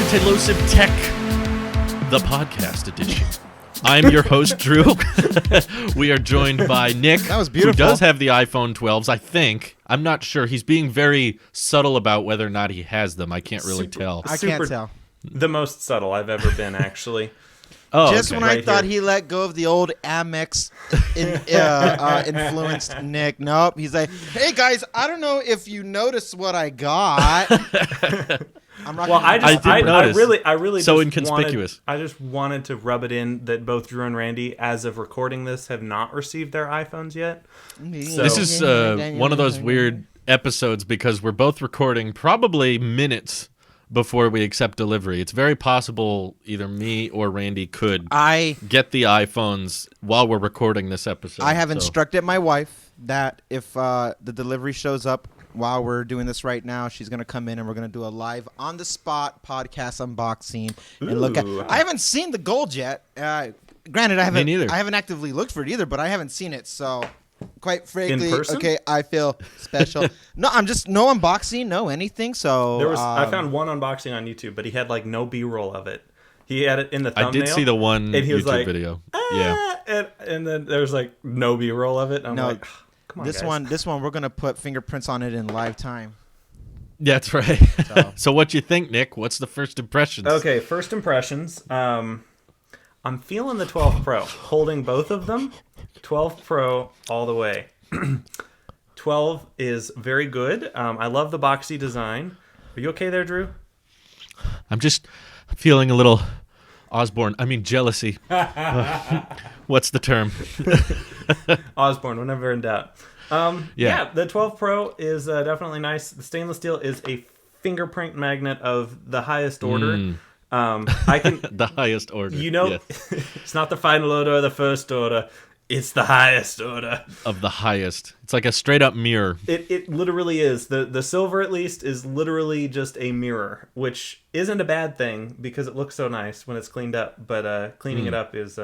to Telosive Tech, the podcast edition. I'm your host, Drew. We are joined by Nick, that was beautiful, who does have the iPhone 12s, I think. I'm not sure. He's being very subtle about whether or not he has them. I can't really tell. I can't tell. The most subtle I've ever been, actually. Oh, Just okay. when I Right thought here. he let go of the old Amex influenced Nick. Nope. He's like, hey, guys, I don't know if you noticed what I got. I'm rocking Well, I notice. really So just inconspicuous. I just wanted to rub it in that both Drew and Randy, as of recording this, have not received their iPhones yet. So- This is one of those weird episodes because we're both recording probably minutes before we accept delivery. It's very possible either me or Randy could get the iPhones while we're recording this episode. I have instructed my wife that if the delivery shows up while we're doing this right now, she's going to come in and we're going to do a live on-the-spot podcast unboxing and look at. I haven't seen the gold yet. Granted, I haven't actively looked for it either, but I haven't seen it, so quite frankly, In person? okay, I feel special. No, I'm just no unboxing, no anything. So There was I found one unboxing on YouTube, but he had like no B-roll of it. He had it in the thumbnail. I did see the one and he was YouTube like, video. Yeah. And then there was like no B-roll of it. I'm No, like, come on, this guys. one, we're gonna put fingerprints on it in live time. That's right. So what you think, Nick? What's the first impressions? Okay, first impressions. I'm feeling the 12 Pro, holding both of them. 12 Pro all the way. 12 is very good. I love the boxy design. Are you okay there, Drew? I'm just feeling a little jealousy. What's the term? Osborne, whenever in doubt. Yeah, the 12 Pro is definitely nice. The stainless steel is a fingerprint magnet of the highest order. I can The highest order. Yes. It's not the final order or the first order. It's the highest order. Of the highest. It's like a straight up mirror. It literally is. The silver, at least, is literally just a mirror, which isn't a bad thing because it looks so nice when it's cleaned up. But cleaning it up is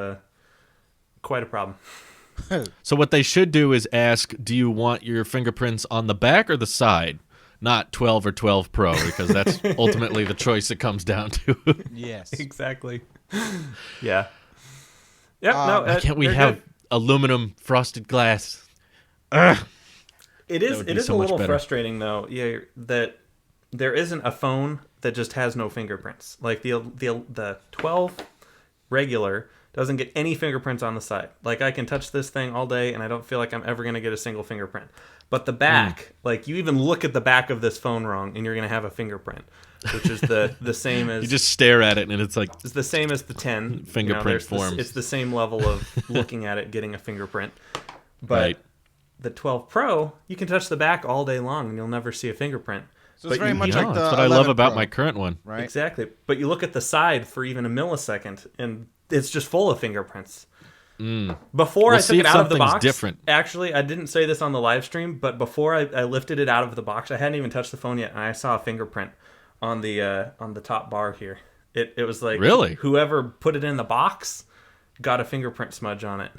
quite a problem. So what they should do is ask, do you want your fingerprints on the back or the side? Not 12 or 12 Pro, because that's ultimately the choice it comes down to. Yes. Exactly. Yeah. Yeah. Why can't we they're have good. aluminum frosted glass? It is. That would It be is so a much little better. frustrating though. Yeah, that there isn't a phone that just has no fingerprints. Like the 12 regular doesn't get any fingerprints on the side. Like I can touch this thing all day and I don't feel like I'm ever gonna get a single fingerprint. But the back, like you even look at the back of this phone wrong and you're gonna have a fingerprint, which is the same as You just stare at it and it's like, it's the same as the 10 Fingerprint there's forms. It's the same level of looking at it, getting a fingerprint. But right. the 12 Pro, you can touch the back all day long and you'll never see a fingerprint. So it's very much No, like the that's what I love 11 about Pro, my current one. right? Exactly. But you look at the side for even a millisecond and it's just full of fingerprints. Before We'll I see took it if out of the something's box, different. actually, I didn't say this on the live stream, but before I lifted it out of the box, I hadn't even touched the phone yet, and I saw a fingerprint on the top bar here. It was like, Really? whoever put it in the box got a fingerprint smudge on it.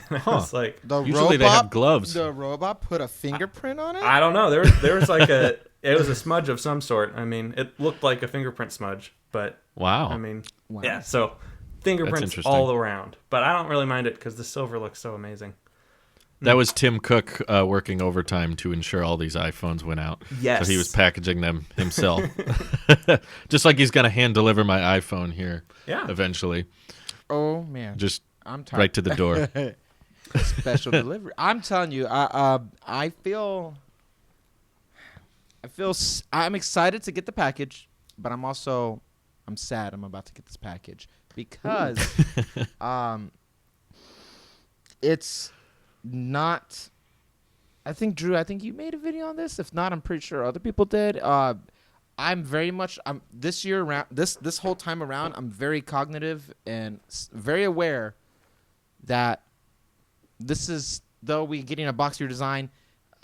And I was like, Usually they have gloves. The robot put a fingerprint on it? I don't know. There was like it was a smudge of some sort. I mean, it looked like a fingerprint smudge, but Wow. I mean, yeah. So fingerprints interesting. all around, but I don't really mind it because the silver looks so amazing. That was Tim Cook working overtime to ensure all these iPhones went out. Yes. So he was packaging them himself. Just like he's going to hand deliver my iPhone here Yeah. eventually. Oh, man. Just I'm tired. right to the door. Special delivery. I'm telling you, I feel I'm excited to get the package, but I'm sad I'm about to get this package because it's not. I think Drew, you made a video on this. If not, I'm pretty sure other people did. I'm very much. This year around. This whole time around, I'm very cognitive and very aware that this is, though we getting a boxier design,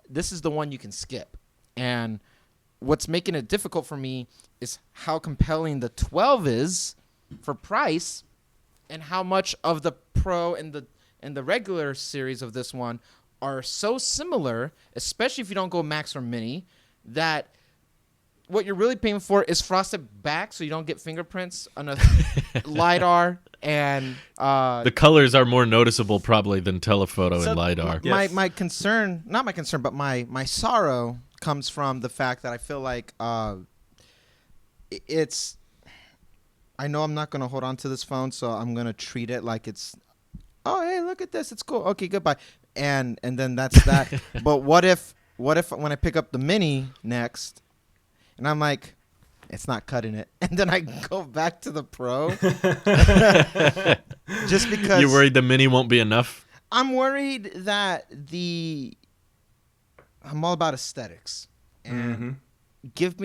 this is the one you can skip. And what's making it difficult for me is how compelling the 12 is for price, and how much of the Pro and the regular series of this one are so similar, especially if you don't go Max or Mini, that what you're really paying for is frosted back, so you don't get fingerprints on a LiDAR. And the colors are more noticeable probably than telephoto and LiDAR. My concern, not my concern, but my sorrow comes from the fact that I feel like it's. I know I'm not going to hold on to this phone, so I'm going to treat it like it's. Oh, hey, look at this! It's cool. Okay, goodbye. And then that's that. But what if when I pick up the mini next, and I'm like, it's not cutting it, and then I go back to the Pro, just because you're worried the mini won't be enough. I'm worried that I'm all about aesthetics, and give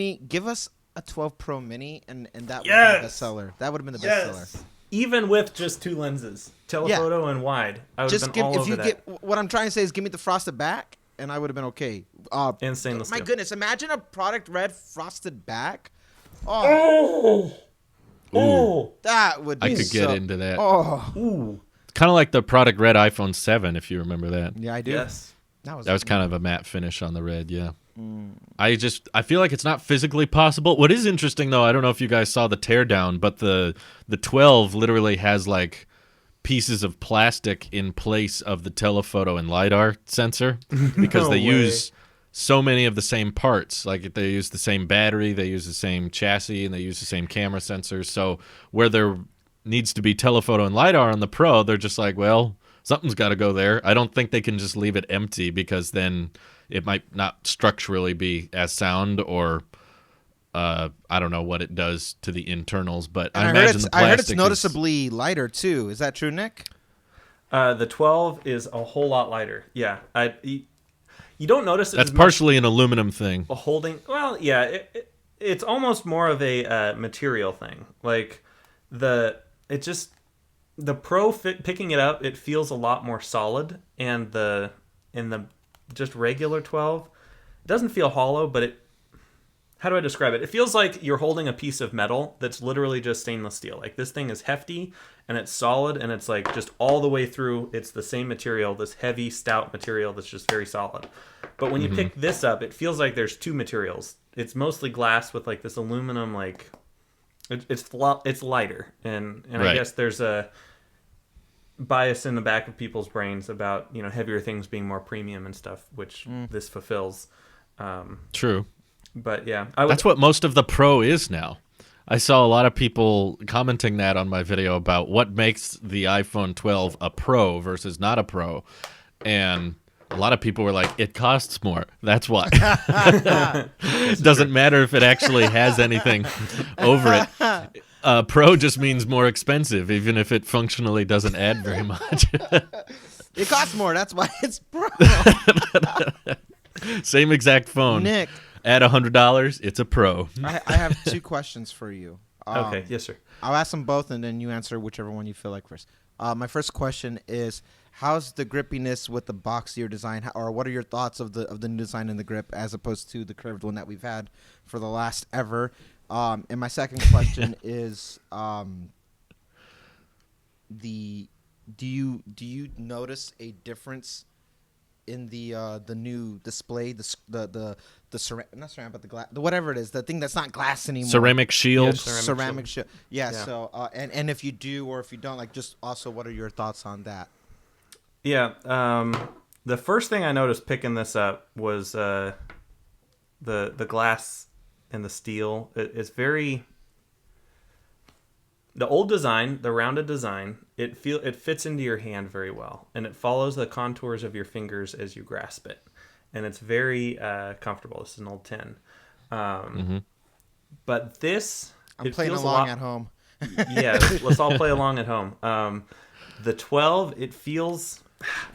us a 12 Pro Mini, and that would have been the bestseller. That would have been the bestseller. Even with just 2 lenses, telephoto and wide, I would have been all over that. What I'm trying to say is, give me the frosted back, and I would have been okay. And stainless steel. My goodness, imagine a product red frosted back. Oh, that would be I could get into that. Oh, kind of like the product red iPhone 7, if you remember that. Yeah, I do. Yes. That was kind of a matte finish on the red, yeah. I feel like it's not physically possible. What is interesting, though, I don't know if you guys saw the teardown, but the 12 literally has like pieces of plastic in place of the telephoto and LiDAR sensor because they use so many of the same parts. Like they use the same battery, they use the same chassis, and they use the same camera sensors. So where there needs to be telephoto and LiDAR on the Pro, they're just like, well, something's got to go there. I don't think they can just leave it empty because then it might not structurally be as sound, or I don't know what it does to the internals. But I imagine the plastic I heard it's noticeably lighter too. Is that true, Nick? The 12 is a whole lot lighter. Yeah, you don't notice it. That's partially an aluminum thing. Well, yeah, it's almost more of a material thing. Like the Pro picking it up, it feels a lot more solid, and in the just regular 12, it doesn't feel hollow, but how do I describe it? It feels like you're holding a piece of metal that's literally just stainless steel. Like this thing is hefty and it's solid, and it's like just all the way through. It's the same material, this heavy, stout material that's just very solid. But when you pick this up, it feels like there's 2 materials. It's mostly glass with like this aluminum, like it's lighter, and right. I guess there's a bias in the back of people's brains about heavier things being more premium and stuff, which this fulfills. True. But yeah, that's what most of the Pro is now. I saw a lot of people commenting that on my video about what makes the iPhone 12 a Pro versus not a Pro. And a lot of people were like, it costs more. That's why. It doesn't matter if it actually has anything over it. Pro just means more expensive, even if it functionally doesn't add very much. It costs more. That's why it's Pro. Same exact phone. Nick. Add $100, it's a Pro. I have 2 questions for you. Okay, yes, sir. I'll ask them both, and then you answer whichever one you feel like first. My first question is, how's the grippiness with the boxier design, or what are your thoughts of the new design in the grip as opposed to the curved one that we've had for the last ever? And my second question is, do you notice a difference in the new display, the ceramic, not ceramic, but the glass, whatever it is, the thing that's not glass anymore, ceramic shield, ceramic shield. Yeah. So and if you do or if you don't, like, just also, what are your thoughts on that? Yeah. The first thing I noticed picking this up was the glass and the steel. It's very. The old design, the rounded design, it fits into your hand very well, and it follows the contours of your fingers as you grasp it, and it's very comfortable. This is an old 10, but this I'm playing along at home. Yeah, let's all play along at home. The 12, it feels.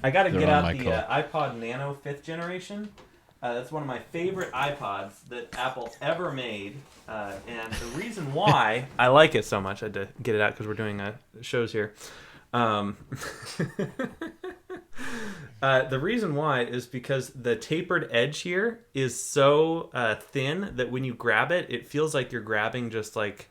I got to get out the iPod Nano 5th generation. That's one of my favorite iPods that Apple ever made. And the reason why I like it so much, I had to get it out because we're doing shows here. The reason why is because the tapered edge here is so thin that when you grab it, it feels like you're grabbing just like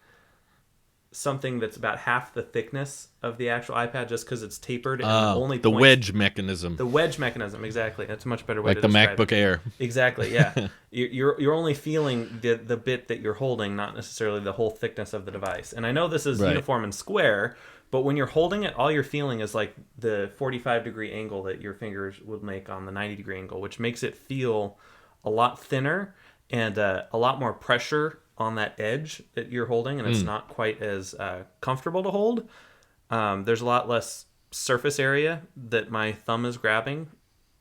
something that's about half the thickness of the actual iPad, just because it's tapered. And only the wedge mechanism. The wedge mechanism, exactly. That's a much better way like to the describe MacBook it. Air. Exactly, yeah. You're only feeling the bit that you're holding, not necessarily the whole thickness of the device. And I know this is uniform and square, but when you're holding it, all you're feeling is like the 45-degree angle that your fingers would make on the 90-degree angle, which makes it feel a lot thinner and a lot more pressure on that edge that you're holding, and it's not quite as comfortable to hold. There's a lot less surface area that my thumb is grabbing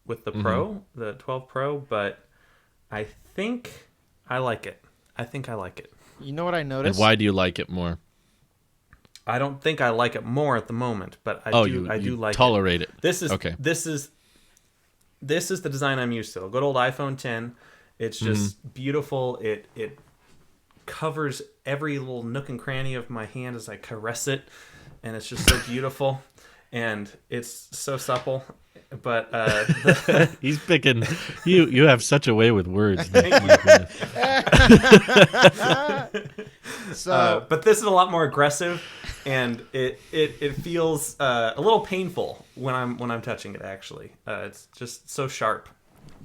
with the Pro, the 12 Pro, but I think I like it. You know what I noticed? And why do you like it more? I don't think I like it more at the moment, but I do like tolerate it. This is okay. This is the design I'm used to. A good old iPhone 10. It's just beautiful. It covers every little nook and cranny of my hand as I caress it, and it's just so beautiful, and it's so supple. But he's picking. You have such a way with words. So, but this is a lot more aggressive, and it feels a little painful when I'm touching it. Actually, it's just so sharp.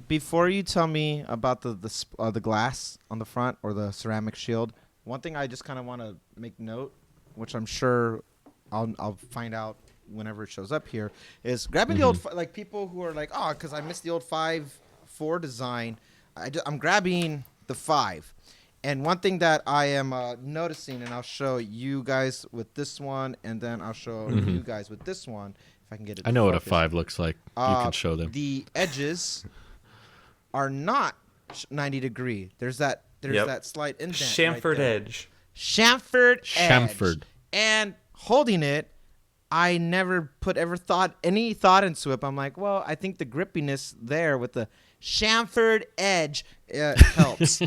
before you tell me about the glass on the front or the ceramic shield, one thing I just kind of want to make note, which I'm sure I'll find out whenever it shows up here, is grabbing the old, like people who are like, oh, because I missed the old 5.4 design, I'm grabbing the 5. And one thing that I am noticing, and I'll show you guys with this one, and then I'll show you guys with this one, if I can get it. I know what a 5 looks like. You can show them. The edges are not 90 degree. There's that slight indent. Chamfered edge. Chamfered edge. Chamfered. And holding it, I never put any thought into it. But I'm like, well, I think the grippiness there with the chamfered edge helps.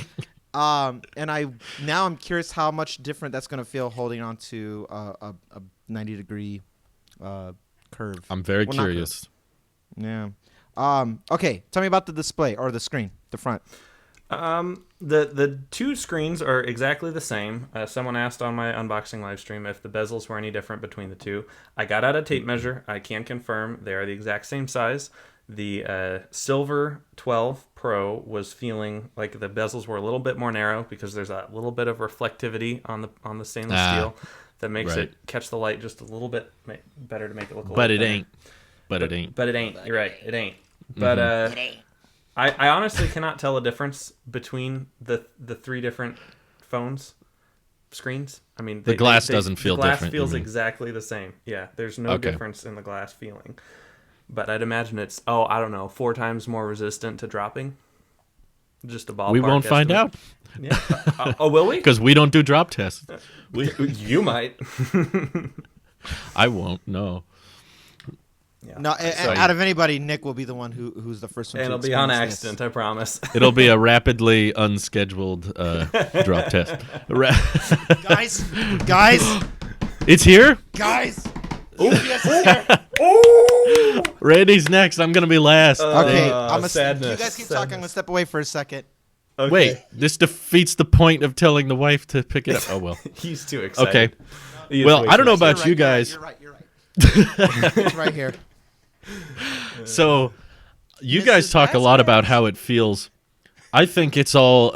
And now I'm curious how much different that's going to feel holding on to a 90 degree curve. I'm very curious. Yeah. Okay, tell me about the display or the screen, the front. The two screens are exactly the same. Someone asked on my unboxing live stream if the bezels were any different between the two. I got out a tape measure. I can confirm they are the exact same size. The Silver 12 Pro was feeling like the bezels were a little bit more narrow because there's a little bit of reflectivity on the stainless steel that makes it catch the light just a little bit better to make it look a little But it thinner. ain't. But it ain't. But it ain't. You're right. It ain't. But I honestly cannot tell a difference between the three different phones screens. I mean, the glass doesn't feel different. The different. glass feels exactly the same. Yeah, there's no difference in the glass feeling. But I'd imagine it's, I don't know, 4 times more resistant to dropping. Just a ballpark. We won't find out. Yeah. Will we? Because we don't do drop tests. You might. I won't. No. Yeah. No, out of anybody, Nick will be the one who's the first one. And to it'll be on experience accident, this. I promise. It'll be a rapidly unscheduled drop test. Guys, It's here? guys. Randy's next. I'm going to be last. Okay, I'm gonna. sadness, You guys keep talking. I'm gonna step away for a second. Okay. Wait, this defeats the point of telling the wife to pick it up. Oh, well. He's too excited. Okay. He is Well, way I don't too know about You're you right, guys. You're right. It's right here. So, you Mrs. guys talk a lot Vasquez. about how it feels. I think it's all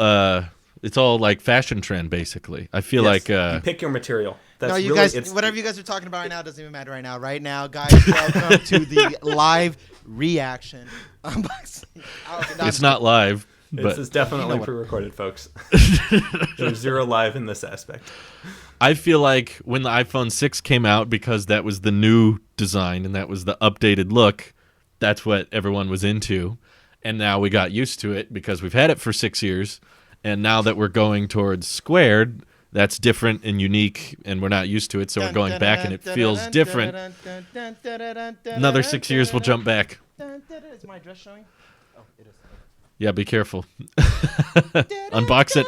like fashion trend, basically. I feel Yes. like You pick your material. That's No, you really, guys. it's, Whatever you guys are talking about right now doesn't even matter right now. Right now, guys, welcome to the live reaction unboxing. it's not live, This but is definitely You know what? pre-recorded, folks. There's 0 live in this aspect. I feel like when the iPhone 6 came out, because that was the new design and that was the updated look, that's what everyone was into. And now we got used to it because we've had it for 6 years. And now that we're going towards squared, that's different and unique, and we're not used to it, so we're going back, and it feels different. Another 6 years, we'll jump back. Is my dress showing? Oh, it is. Yeah, be careful. Unbox it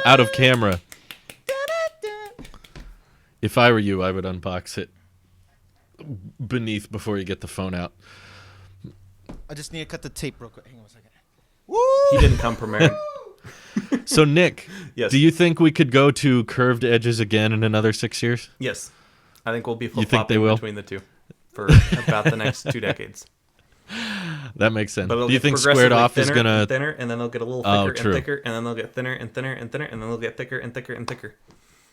out of camera. If I were you, I would unbox it beneath before you get the phone out. I just need to cut the tape real quick. Hang on a second. He didn't come prepared. So, Nick, Yes. do you think we could go to curved edges again in another 6 years? Yes. I think we'll be You think they flip-flopping will? between the two for about the next 2 decades. That makes sense. But it'll Do you get think squared progressively off is thinner going and to... thinner, and then they'll get a little Oh, thicker true. and thicker, and then they'll get thinner and thinner and thinner, and then they'll get thicker and thicker and thicker.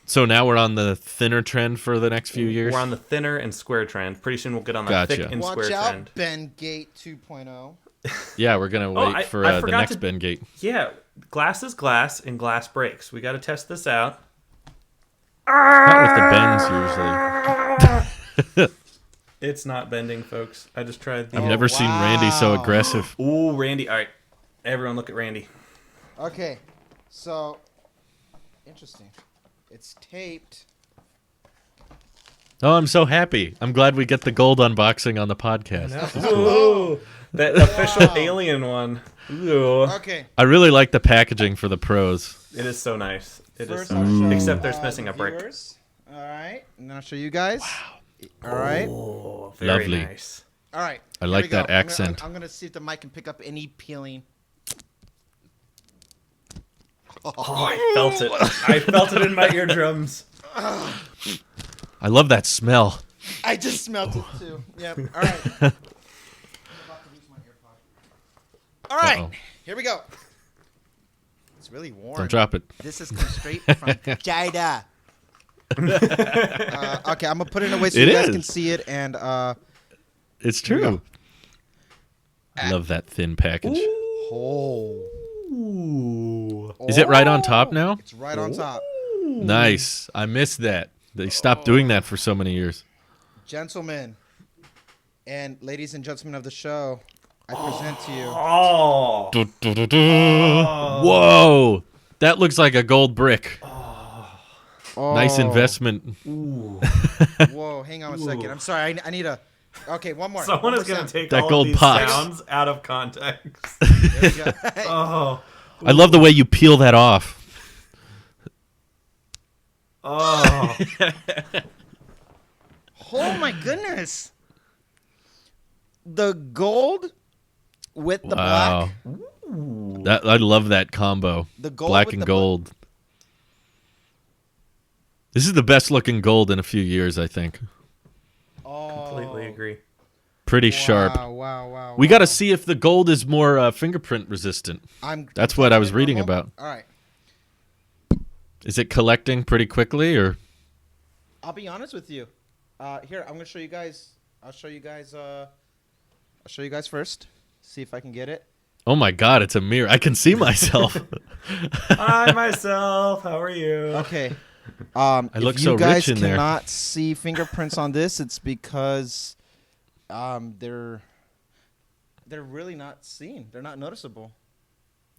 So now we're on the thinner trend for the next few years? We're on the thinner and square trend. Pretty soon we'll get on the Gotcha. thick and Watch square out, trend. Ben Gate 2.0. Yeah, we're going to wait I for the forgot next to- Ben Gate. Yeah, glass is glass and glass breaks. We got to test this out. Not with the bends, usually. It's not bending, folks. I just tried the... I've never seen Randy so wow. aggressive. Ooh, Randy. All right. Everyone look at Randy. Okay, so interesting. It's taped. Oh, I'm so happy. I'm glad we get the gold unboxing on the podcast. Ooh, that official alien one. Ooh. Okay. I really like the packaging for the pros. It is so nice. It is First so I'll nice. show, Except there's missing the a brick. viewers. All right, and then I'll show you guys. Wow. All right. Oh, very Lovely. nice. All right. I here like we go. that accent. I'm gonna see if the mic can pick up any peeling. Oh, I felt it. I felt it in my eardrums. I love that smell. I just smelled it too. Yep. All right. All right. Uh-oh. Here we go. It's really warm. Don't drop it. This is come straight from China. Okay, I'm gonna put it away so It you guys is. can see it. And It's Here we true. I love that thin package. oh, Is it right on top now? it's right on top. Nice. I missed that. They stopped doing that for so many years. Gentlemen and ladies and gentlemen of the show, I present to you. Oh. Whoa. That looks like a gold brick. Oh. Nice investment. Whoa, hang on a second. I'm sorry. I need a. Okay, one more. Someone One is more going sound. to take That all gold of these pox. sounds out of context. There we go. Oh. I love the way you peel that off. Oh. Oh my goodness. The gold with the Wow. black. I love that combo. The gold Black with and the gold. This is the best looking gold in a few years, I think. Oh. Completely agree. Pretty sharp. Wow. We got to see if the gold is more fingerprint resistant. That's what I was reading normal. about. All right. Is it collecting pretty quickly, or? I'll be honest with you. Here, I'm gonna show you guys. I'll show you guys first. See if I can get it. Oh my God! It's a mirror. I can see myself. Hi, myself. How are you? Okay. I look if so you guys rich in there. cannot see fingerprints on this, it's because they're really not seen. They're not noticeable.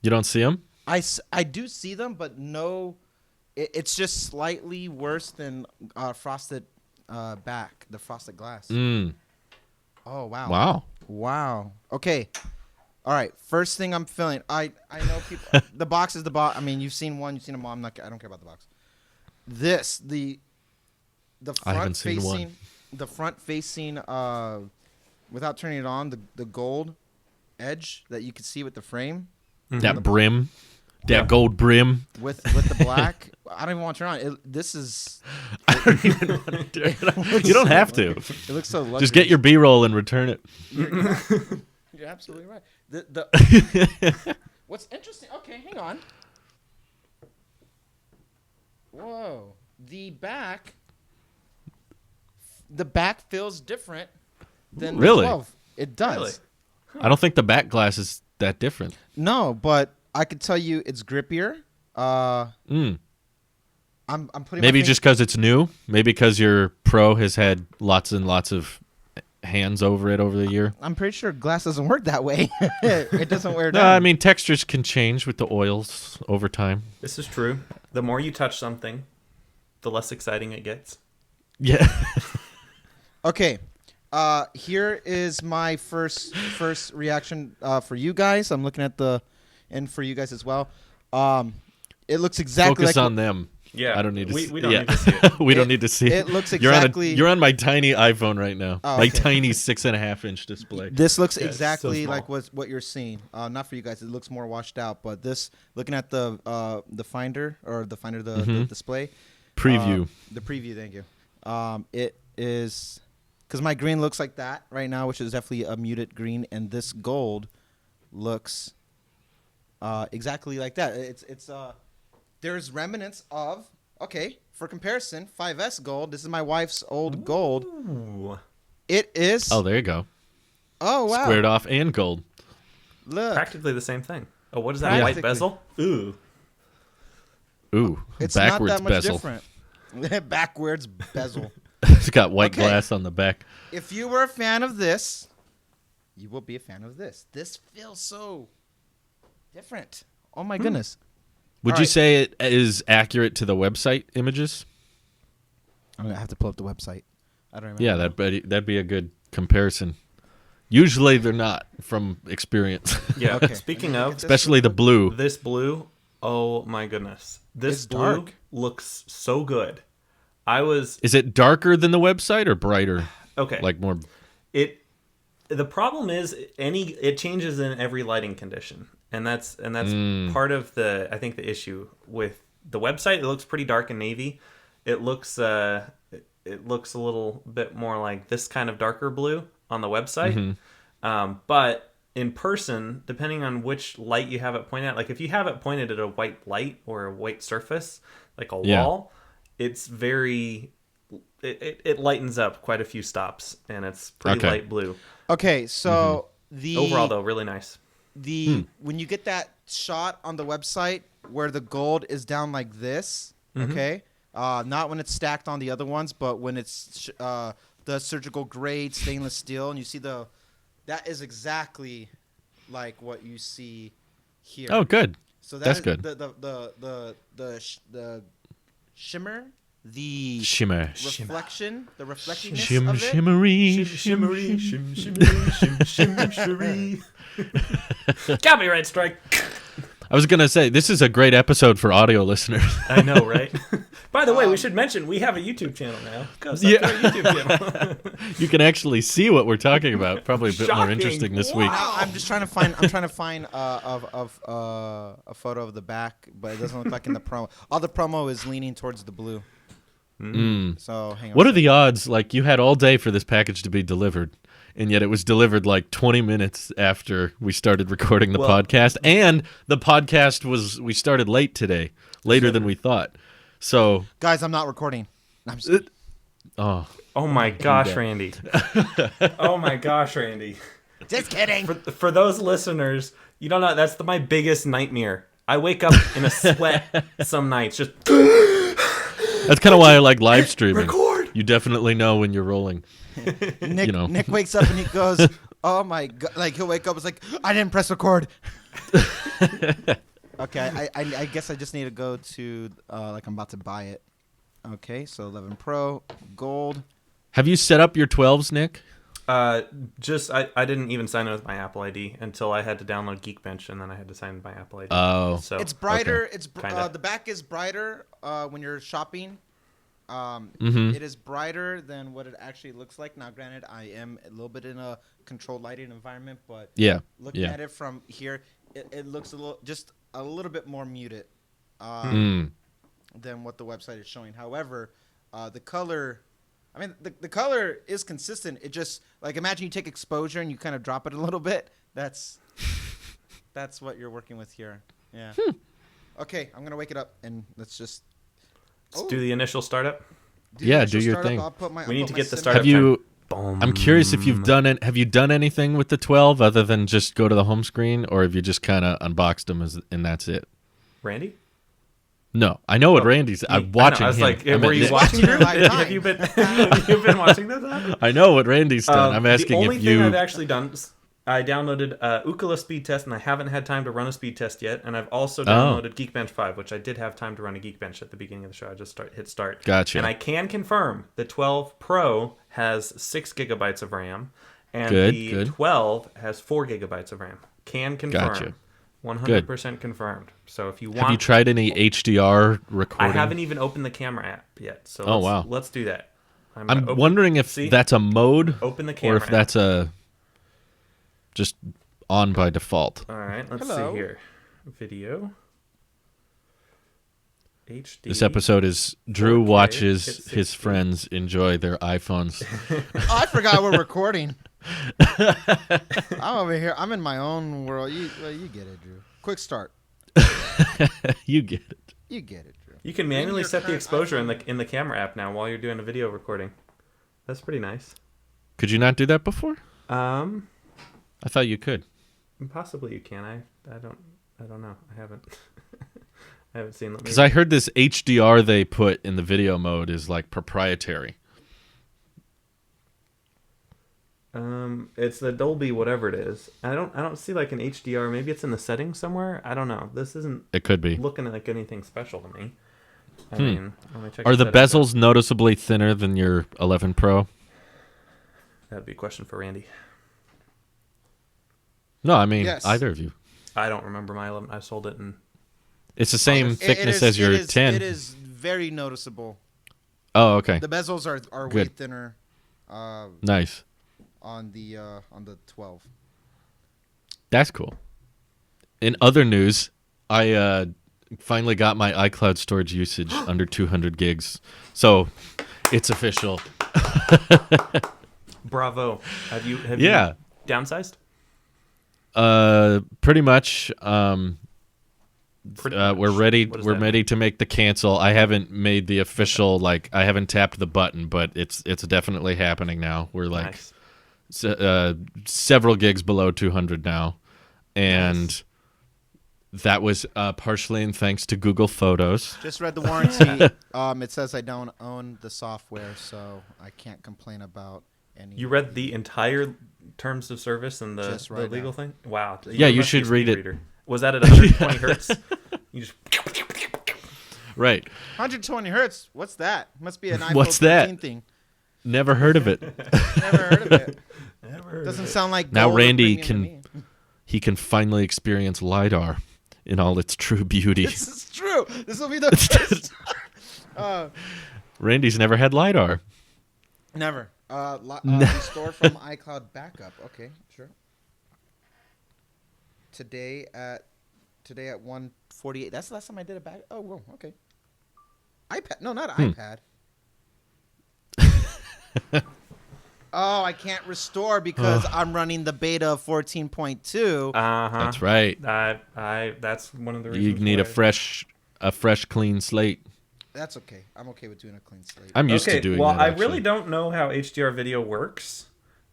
You don't see them? I do see them, but no. It's just slightly worse than frosted back, the frosted glass. Mm. Oh, wow. Wow. Wow. Okay. All right. First thing I'm feeling. I know people. The box is the box. I mean, you've seen one. You've seen them all. I don't care about the box. The I haven't front seen one. facing, the front facing, without turning it on, the gold edge that you can see with the frame. That brim, that gold brim. With the black. I don't even want to turn on. This is. I don't even want to do it. You don't have to. It looks so. Just get your B-roll and return it. You're absolutely right. The what's interesting? Okay, hang on. Whoa, the back feels different than Really? the 12. It does. Really? I don't think the back glass is that different. No, but I could tell you it's grippier. Mm. I'm putting Maybe my just because it's new. Maybe because your Pro has had lots and lots of hands over it over the year. I'm pretty sure glass doesn't work that way. It doesn't wear No, down. I mean textures can change with the oils over time. This is true. The more you touch something, the less exciting it gets. Yeah. Okay. Here is my first reaction for you guys. I'm looking at and for you guys as well. It looks exactly Focus like on them. Yeah, I don't need to. We don't need to see it. We don't need to see it. It looks exactly. You're on my tiny iPhone right now. Oh, my okay. tiny 6.5-inch display. This looks Yeah, exactly so like what you're seeing. Not for you guys. It looks more washed out. But this, looking at the Finder the display Preview. the preview. Thank you. It is because my green looks like that right now, which is definitely a muted green, and this gold looks exactly like that. It's there's remnants of, okay, for comparison, 5S gold. This is my wife's old gold. Ooh. It is. Oh, there you go. Oh, wow. Squared off and gold. Look. Practically the same thing. Oh, what is that? Yeah. White bezel? Ooh. Ooh, It's backwards not that much bezel. different. Backwards bezel. It's got white Okay. glass on the back. If you were a fan of this, you will be a fan of this. This feels so different. Oh, my goodness. Would All you right. say it is accurate to the website images? I'm going to have to pull up the website. I don't remember. Yeah, that'd be a good comparison. Usually they're not, from experience. Yeah. Okay. Speaking of, Especially the blue. this blue, oh my goodness. This It's blue dark. looks so good. Is it darker than the website or brighter? Okay. Like more. The problem is it changes in every lighting condition. And that's part of I think the issue with the website. It looks pretty dark and navy. It looks a little bit more like this kind of darker blue on the website. But in person, depending on which light you have it pointed at, like if you have it pointed at a white light or a white surface, like a wall, it's very it lightens up quite a few stops, and it's pretty light blue. Okay, so Overall, though, really nice. when you get that shot on the website where the gold is down like this, okay, not when it's stacked on the other ones, but when it's the surgical grade stainless steel, and you see that is exactly like what you see here. Oh, good. So That's is good. The shimmer, the Shimmer. reflection, the reflectiness Shim, of it. shimmery. Shimmery, shimmery. Copyright strike. I was going to say, this is a great episode for audio listeners. I know, right? By the way, we should mention we have a YouTube channel now. Go subscribe to our YouTube channel. You can actually see what we're talking about. Probably a bit more Shocking. interesting this week. Now, I'm trying to find a photo of the back, but it doesn't look like in the promo. All the promo is leaning towards the blue. So hang on. What are the odds? Like, you had all day for this package to be delivered, and yet it was delivered like 20 minutes after we started recording the podcast. And the podcast we started late today, later than we thought. So, Guys, I'm not recording. I'm just, oh My gosh, Randy. Oh my gosh, Randy. just kidding. For those listeners, you don't know, that's my biggest nightmare. I wake up in a sweat some nights. Just that's kind of why I like live streaming. record. You definitely know when you're rolling. Nick, you know. Nick wakes up and he goes, "Oh my god!" Like he'll wake up, it's like, "I didn't press record." Okay, I guess I just need to go to like I'm about to buy it. Okay, so 11 Pro Gold. Have you set up your 12s, Nick? I didn't even sign in with my Apple ID until I had to download Geekbench, and then I had to sign in with my Apple ID. Oh. So It's brighter. Okay. Kinda. The back is brighter when you're shopping. Mm-hmm. It is brighter than what it actually looks like. Now, granted, I am a little bit in a controlled lighting environment, but Yeah. looking Yeah. at it from here, it looks a little bit more muted Mm. than what the website is showing. However, the color, I mean, the color is consistent. It just, like, imagine you take exposure and you kind of drop it a little bit. That's what you're working with here. Yeah. Okay, I'm gonna wake it up and let's just. Let's do the initial startup. Yeah, initial do your startup. thing. I'll put my, We I'll need put to my get the sim- startup. Have you? Boom. I'm curious if you've done it. Have you done anything with the 12 other than just go to the home screen, or have you just kind of unboxed them and that's it? Randy? No, I know what Randy's. I'm watching I was him. like, I meant were you Nick. watching You're them? like, Have you been? You've been watching those? I know what Randy's done. I'm asking the only if thing you. I've actually done, I downloaded Ookla speed test, and I haven't had time to run a speed test yet. And I've also downloaded Geekbench 5, which I did have time to run a Geekbench at the beginning of the show. I just hit start. Gotcha. And I can confirm the 12 Pro has 6 gigabytes of RAM, and Good, the good. 12 has 4 gigabytes of RAM. Can confirm. Gotcha. 100% confirmed. So if you want... Have you tried any HDR recording? I haven't even opened the camera app yet. So let's do that. I'm wondering if that's a mode open the camera or if that's a just on by default. All right, let's see here. Video. HD. This episode is Drew watches his friends enjoy their iPhones. Oh, I forgot we're recording. I'm over here. I'm in my own world. You get it, Drew. Quick start. You get it. You get it, Drew. You can manually set the exposure in the camera app now while you're doing a video recording. That's pretty nice. Could you not do that before? I thought you could. Possibly you can. I don't know. I haven't. I haven't seen. Because I heard this HDR they put in the video mode is like proprietary. It's the Dolby whatever it is. I don't see like an HDR. Maybe it's in the settings somewhere. I don't know. This isn't. It could be looking like anything special to me. I mean, let me check. Are the bezels noticeably thinner than your 11 Pro? That'd be a question for Randy. No, I mean yes. Either of you. I don't remember my 11. I sold it in. It's the same thickness as your 10. It is very noticeable. Oh, okay. The bezels are way thinner. Nice. On the 12. That's cool. In other news, I finally got my iCloud storage usage under 200 gigs. So it's official. Bravo. Have you downsized? Pretty much. We're ready. We're ready to make the cancel. I haven't made the official I haven't tapped the button, but it's definitely happening now. We're nice. Several gigs below 200 now, and that was partially in thanks to Google Photos. Just read the warranty. It says I don't own the software, so I can't complain about any. You read the entire terms of service and the legal thing? Wow. Yeah, you should read it. Reader. Was that at 120 hertz? You just right. 120 hertz. What's that? Must be an iPhone What's that? 15 thing. Never heard of it. Never heard of it. Doesn't sound like now gold Randy can can finally experience LiDAR in all its true beauty. This is true. This will be the first. Randy's never had LiDAR. Never. Restore from iCloud backup. Okay, sure. Today at 1:48. That's the last time I did a back. Oh, well, okay. iPad. No, not iPad. Oh, I can't restore because I'm running the beta of 14.2. That's right. That's one of the reasons. You need a fresh, clean slate. That's okay. I'm okay with doing a clean slate. I'm used to doing that. Well, I really don't know how HDR video works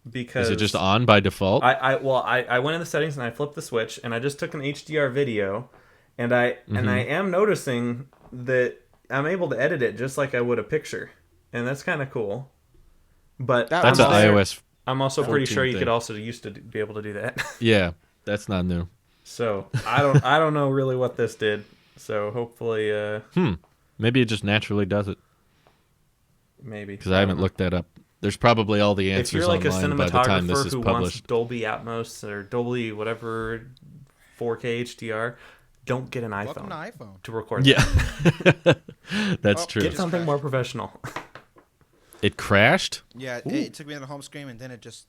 because is it just on by default? I went in the settings and I flipped the switch and I just took an HDR video, and I am noticing that I'm able to edit it just like I would a picture, and that's kind of cool. But that's an iOS. I'm also pretty sure you could also used to be able to do that. Yeah, that's not new. So I don't know really what this did. So hopefully, maybe it just naturally does it. Maybe because I haven't looked that up. There's probably all the answers. If you're like a online by the time this cinematographer is who published. wants Dolby Atmos or Dolby whatever 4K HDR, don't get an iPhone. Welcome to iPhone to record. Yeah, that's true. Get something more professional. It crashed? Yeah, it took me to the home screen and then it just.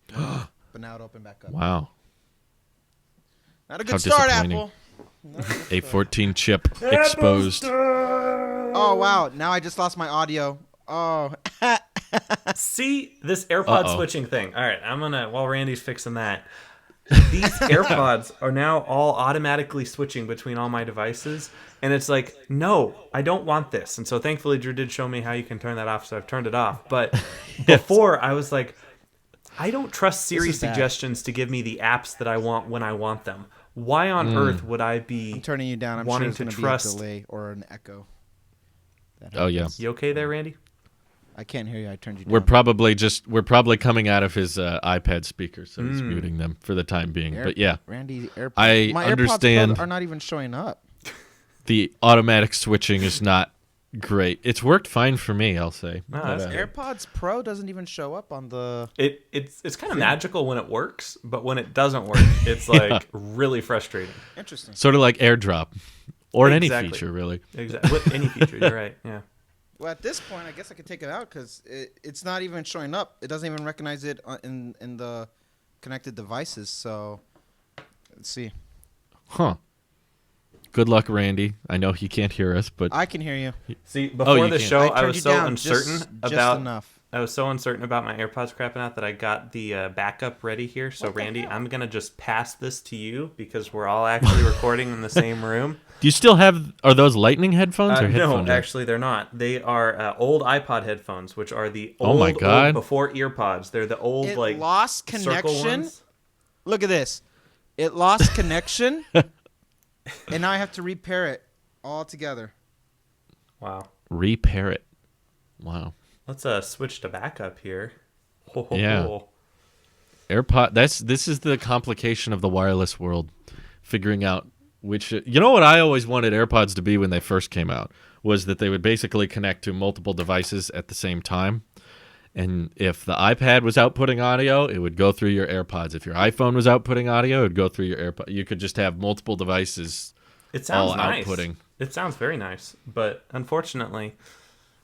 But now it opened back up. Wow. Not a good start, Apple. A 14 chip exposed. Oh wow! Now I just lost my audio. Oh. See this AirPod switching thing. All right, I'm gonna while Randy's fixing that. These AirPods are now all automatically switching between all my devices, and it's like, no, I don't want this. And so thankfully Drew did show me how you can turn that off, so I've turned it off. But before I was like, I don't trust Siri suggestions to give me the apps that I want when I want them. Why on earth would I be I'm turning you down. I'm wanting sure it's to gonna trust be a delay or an echo. Oh yeah. You okay there, Randy? I can't hear you. I turned you down. We're probably coming out of his iPad speaker, so he's muting them for the time being. But yeah, Randy, I my understand. AirPods are not even showing up. The automatic switching is not great. It's worked fine for me, I'll say. Oh, that's good. AirPods Pro doesn't even show up on the. It's kind of magical when it works, but when it doesn't work, it's like really frustrating. Interesting. Sort of like AirDrop, or any Exactly. feature, really. Exactly. With any feature, you're right. Yeah. Well, at this point, I guess I could take it out because it's not even showing up. It doesn't even recognize it in the connected devices. So, let's see. Huh. Good luck, Randy. I know he can't hear us, but I can hear you. See, before you the can't. show, I I turned was you so down uncertain just about. enough. I was so uncertain about my AirPods crapping out that I got the backup ready here. So, Randy, I'm gonna just pass this to you because we're all actually recording in the same room. do you still have? Are those Lightning headphones or No, headphones? actually, they're not. They are old iPod headphones, which are the Oh old, my God. old before earpods. They're the old It like lost circle connection. ones. Look at this. It lost connection, and now I have to repair it all together. Wow. Repair it. Wow. Let's switch to backup here. Yeah. AirPod. This is the complication of the wireless world, figuring out which. You know what I always wanted AirPods to be when they first came out was that they would basically connect to multiple devices at the same time. And if the iPad was outputting audio, it would go through your AirPods. If your iPhone was outputting audio, it would go through your AirPods. You could just have multiple devices It sounds all nice. outputting. It sounds very nice, but unfortunately,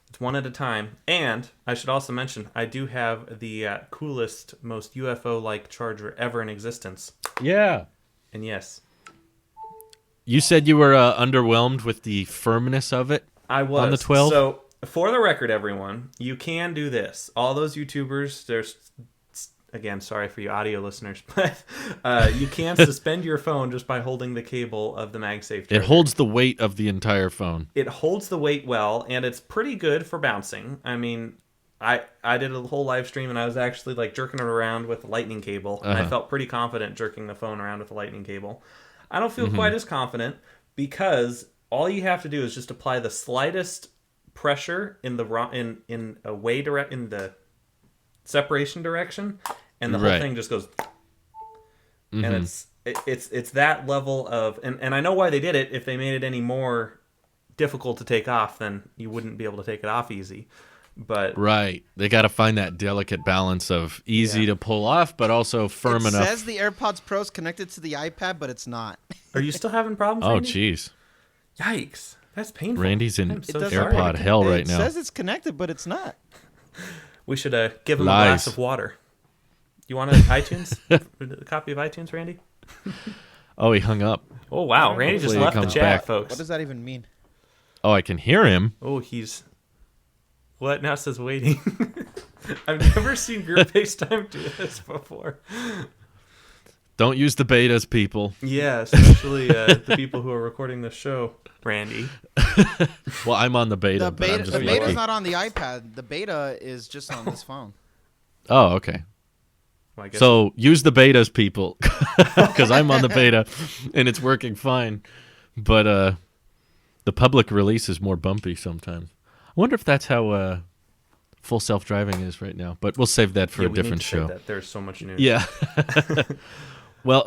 it's one at a time. And I should also mention, I do have the coolest, most UFO-like charger ever in existence. Yeah. And yes, You said you were underwhelmed with the firmness of it. I was. On the 12? So, for the record, everyone, you can do this. All those YouTubers, there's... Again, sorry for you audio listeners, but you can suspend your phone just by holding the cable of the MagSafe charger. It holds the weight of the entire phone. It holds the weight well, and it's pretty good for bouncing. I mean, I did a whole live stream, and I was actually like jerking it around with the lightning cable, and I felt pretty confident jerking the phone around with the lightning cable. I don't feel quite as confident because all you have to do is just apply the slightest pressure in the in the separation direction, and the whole thing just goes. And it's that level of and I know why they did it. If they made it any more difficult to take off, then you wouldn't be able to take it off easy. But Right. They got to find that delicate balance of easy to pull off, but also firm enough. It says the AirPods Pro is connected to the iPad, but it's not. are you still having problems? Oh, Randy? jeez. Yikes! That's painful. Randy's in I'm so doesn't sorry. AirPod hell right now. It says it's connected, but it's not. We should give him a Lies. glass of water. You want an iTunes? A copy of iTunes, Randy? Oh, he hung up. Oh, wow. Randy just Hopefully he left the comes chat, back. folks. What does that even mean? Oh, I can hear him. Oh, he's... What? Now it says waiting. I've never seen your FaceTime do this before. Don't use the betas, people. Yeah, especially the people who are recording the show, Randy. Well, I'm on the beta. The but I'm beta, just the beta's lucky. not on the iPad. The beta is just on this phone. Oh, okay. Well, I guess So use the betas, people, because I'm on the beta and it's working fine. But the public release is more bumpy sometimes. I wonder if that's how full self-driving is right now. But we'll save that for yeah, a we need different to say show. that. There's so much news. Yeah. Well,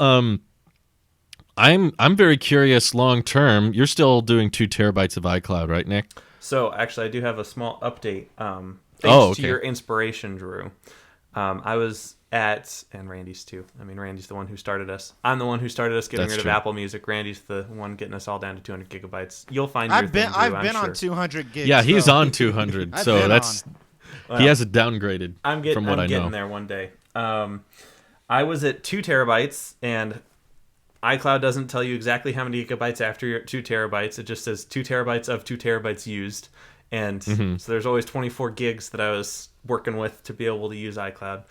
I'm very curious long term. You're still doing 2 terabytes of iCloud, right, Nick? So, actually, I do have a small update. Thanks okay. to your inspiration, Drew. I was at, and Randy's too. I mean, Randy's the one who started us. I'm the one who started us getting That's rid true. of Apple Music. Randy's the one getting us all down to 200 gigabytes. You'll find your I've been thing, Drew, I've been I'm on sure. 200 gigs. Yeah, he's so- on 200. I've So been that's on. he has it downgraded I'm from what I getting know. there one day. I was at 2 terabytes, and iCloud doesn't tell you exactly how many gigabytes after you're at 2 terabytes. It just says 2 terabytes of 2 terabytes used. And so there's always 24 gigs that I was working with to be able to use iCloud.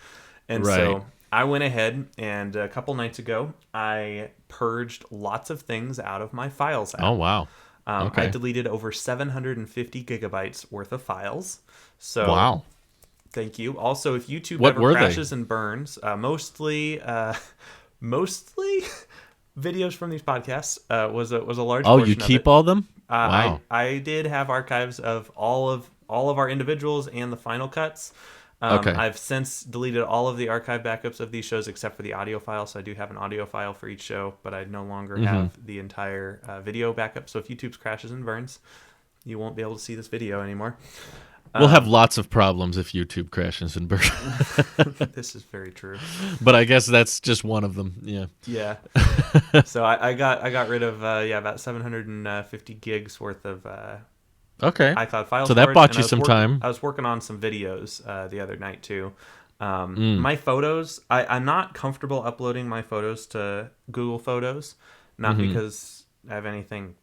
And Right. so I went ahead, and a couple nights ago, I purged lots of things out of my Files app. Oh wow. I Okay. deleted over 750 gigabytes worth of files. So Wow. thank you. Also, if YouTube What ever were they? crashes and burns, mostly videos from these podcasts was a large. Oh, portion you of keep it. all them? Wow. I did have archives of all of our individuals and the final cuts. Okay. I've since deleted all of the archive backups of these shows except for the audio file. So I do have an audio file for each show, but I no longer have the entire video backup. So if YouTube crashes and burns, you won't be able to see this video anymore. We'll have lots of problems if YouTube crashes and burns. This is very true. But I guess that's just one of them. Yeah. Yeah. So I got rid of about 750 gigs worth of Okay. iCloud file So storage, that bought and you some time. I was working on some videos the other night too. My photos, I'm not comfortable uploading my photos to Google Photos, not because I have anything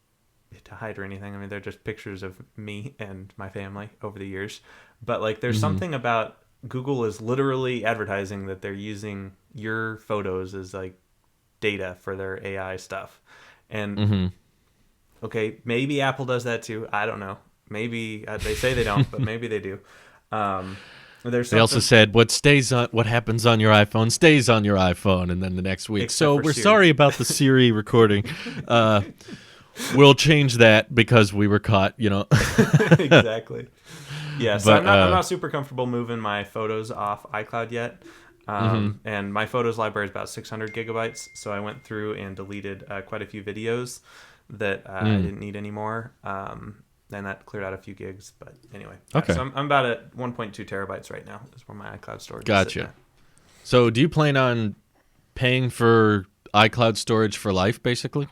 to hide or anything. I mean, they're just pictures of me and my family over the years. But like, there's something about Google is literally advertising that they're using your photos as like data for their AI stuff. And okay, maybe Apple does that too. I don't know. Maybe they say they don't, but maybe they do. They also said what happens on your iPhone stays on your iPhone, and then the next week. Except so for we're Siri. sorry about the Siri recording. We'll change that because we were caught. Exactly. Yeah, so But, I'm not super comfortable moving my photos off iCloud yet. And my photos library is about 600 gigabytes. So I went through and deleted quite a few videos that I didn't need anymore. And that cleared out a few gigs. But anyway. Okay. So I'm about at 1.2 terabytes right now is where my iCloud storage is. Gotcha. So do you plan on paying for iCloud storage for life, basically?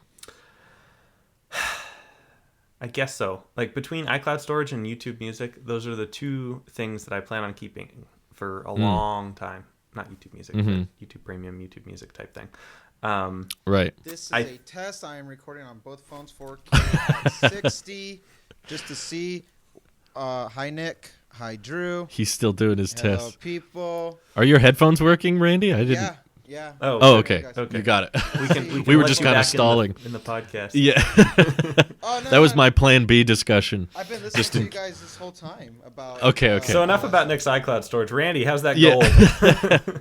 I guess so. Like between iCloud storage and YouTube Music, those are the two things that I plan on keeping for a long time. Not YouTube Music, but YouTube Premium, YouTube Music type thing. Right. This is a test. I am recording on both phones, 4K at 60, just to see. Hi, Nick. Hi, Drew. He's still doing his Hello, test. people. Are your headphones working, Randy? I didn't. Yeah. Oh, okay. Okay. You got it. We were let just you kind of back stalling. in the podcast. Yeah. Oh, no, That was no, my plan B discussion. I've been listening to you guys this whole time about. Okay. So enough about Nick's iCloud storage. Randy, how's that Yeah.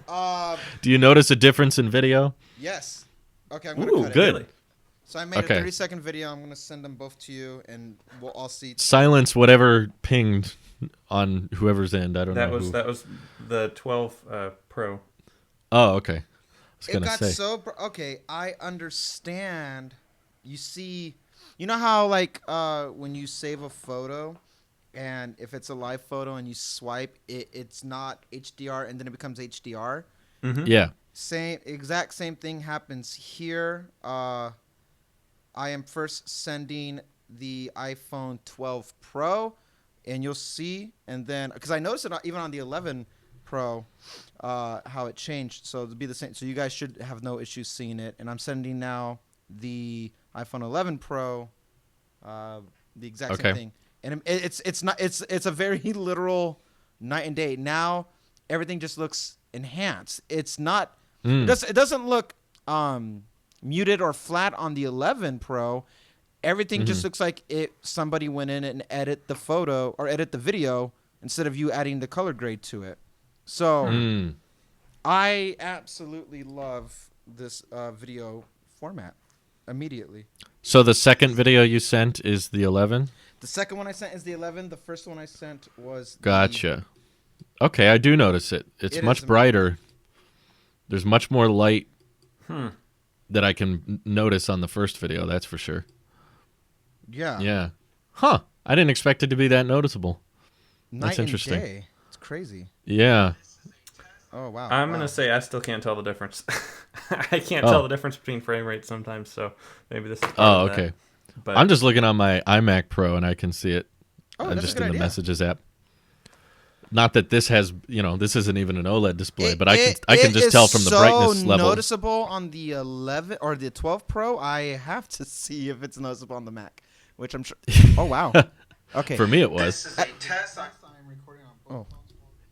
gold? Do you notice a difference in video? Yes. Okay, I'm gonna Ooh, cut good. it. So I made Okay. a 30-second video. I'm gonna send them both to you, and we'll all see. Silence whatever pinged on whoever's end. I don't That know. was the 12 Pro. Oh, okay. I was It gonna got say. so okay. I understand. You see, you know how like when you save a photo, and if it's a live photo and you swipe, it's not HDR, and then it becomes HDR. Yeah. Exact same thing happens here. I am first sending the iPhone 12 Pro, and you'll see, and then because I noticed it even on the 11 Pro, how it changed. So it'll be the same. So you guys should have no issues seeing it. And I'm sending now the iPhone 11 Pro, the exact same thing. And it's a very literal night and day. Now everything just looks enhanced. It's not. It doesn't look muted or flat on the 11 Pro. Everything just looks like somebody went in and edit the photo or edit the video instead of you adding the color grade to it. So I absolutely love this video format immediately. So the second video you sent is the 11? The second one I sent is the 11. The first one I sent was Gotcha. Okay, I do notice it. It's much brighter. There's much more light that I can notice on the first video, that's for sure. Yeah. Yeah. Huh. I didn't expect it to be that noticeable. Night interesting. and day. It's crazy. Yeah. Oh, wow. I'm going to say I still can't tell the difference. I can't tell the difference between frame rates sometimes, so maybe this is part of okay. that. But I'm just looking on my iMac Pro and I can see it. Oh, I'm that's just a good in the idea. Messages app. Not that this has, this isn't even an OLED display, but I can just tell from the brightness level. It's so noticeable on the 11 or the 12 Pro. I have to see if it's noticeable on the Mac, which I'm sure. Oh, wow. Okay. For me, it was. This is a test. I'm recording on both phones.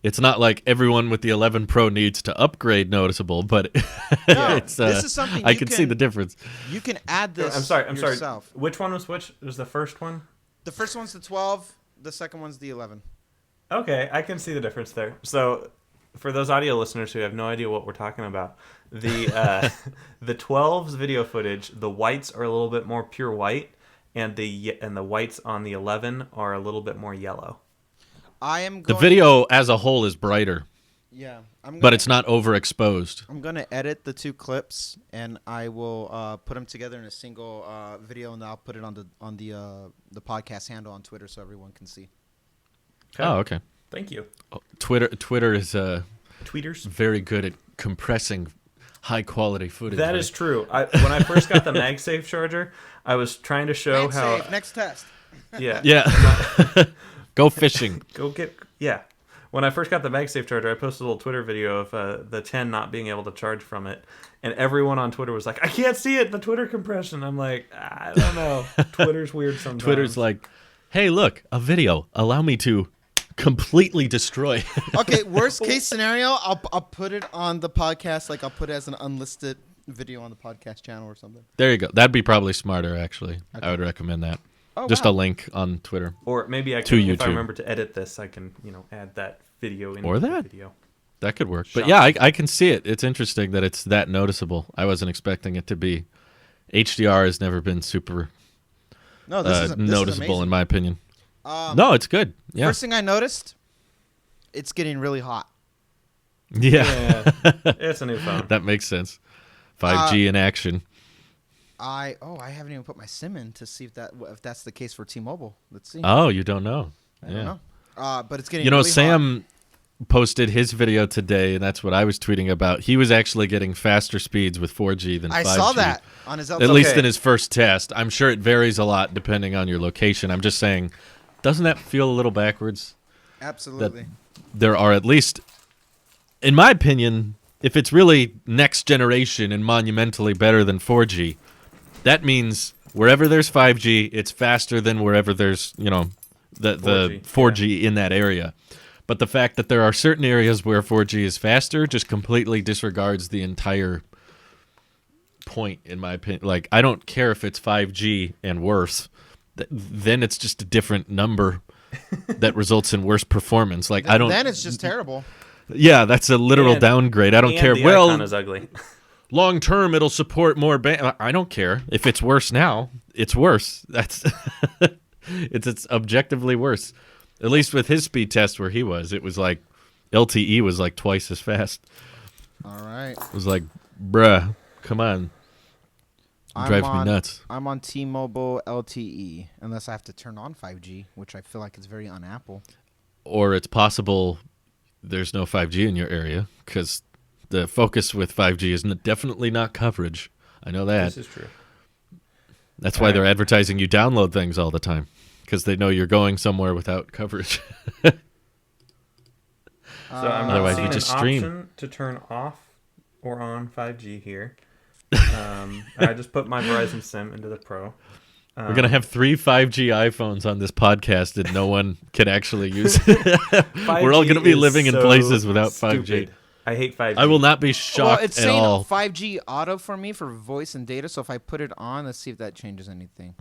It's not like everyone with the 11 Pro needs to upgrade noticeable, but No, it's, this is something I you can see can- the difference. You can add this I'm sorry. yourself. Which one was which? Was the first one? The first one's the 12. The second one's the 11. Okay, I can see the difference there. So, for those audio listeners who have no idea what we're talking about, the the 12's video footage, the whites are a little bit more pure white, and the whites on the 11 are a little bit more yellow. I am The going. video as a whole is brighter. Yeah, but it's not overexposed. I'm gonna edit the 2 clips, and I will put them together in a single video, and I'll put it on the podcast handle on Twitter so everyone can see. Okay. Oh, okay. Thank you. Twitter is Tweeters. very good at compressing high quality footage. That is true. When I first got the MagSafe charger, I was trying to show how. Next test. Yeah. Yeah. Go fishing. Yeah. When I first got the MagSafe charger, I posted a little Twitter video of the 10 not being able to charge from it. And everyone on Twitter was like, I can't see it, the Twitter compression. I'm like, I don't know. Twitter's weird sometimes. Twitter's like, hey, look, a video. Allow me to completely destroy. Okay, worst case scenario, I'll put it on the podcast. Like, I'll put it as an unlisted video on the podcast channel or something. There you go. That'd be probably smarter, actually. Okay. I would recommend that. Oh, just wow. a link on Twitter. Or maybe I to can, if I YouTube. remember to edit this, I can, add that video into Or the that. video. That could work. But yeah, I can see it. It's interesting that it's that noticeable. I wasn't expecting it to be. HDR has never been super This noticeable, is in my opinion. No, it's good. Yeah. First thing I noticed, it's getting really hot. Yeah. It's a new phone. That makes sense. 5G in action. I haven't even put my SIM in to see if that's the case for T-Mobile. Let's see. Oh, you don't know. I don't know. But it's getting. You know, really Sam posted his video today, and that's what I was tweeting about. He was actually getting faster speeds with 4G than 5G. I saw that on his. At least in his first test. I'm sure it varies a lot depending on your location. I'm just saying, doesn't that feel a little backwards? Absolutely. That there are at least, in my opinion, if it's really next generation and monumentally better than 4G, that means wherever there's 5G, it's faster than wherever there's, the 4G in that area. But the fact that there are certain areas where 4G is faster just completely disregards the entire point, in my opinion. Like, I don't care if it's 5G and worse. Then it's just a different number that results in worse performance. Like, I don't. Then it's just terrible. Yeah, that's a literal downgrade. I don't care. The well, icon is ugly. Long term, it'll support more. I don't care if it's worse now. It's worse. That's it's objectively worse. At least with his speed test where he was, it was like LTE was like twice as fast. All right. It was like, bruh, come on. It drives me nuts. I'm on T-Mobile LTE unless I have to turn on 5G, which I feel like is very un-Apple. Or it's possible there's no 5G in your area because the focus with 5G is definitely not coverage. I know that. This is true. That's why they're advertising you download things all the time because they know you're going somewhere without coverage. So I'm not Otherwise, seeing we just an stream. option to turn off or on 5G here. I just put my Verizon SIM into the Pro. We're going to have 3 5G iPhones on this podcast that no one can actually use. We're all going to be living in places without 5G. I hate 5G. I will not be shocked it's at saying all. 5G auto for me for voice and data, so if I put it on, let's see if that changes anything.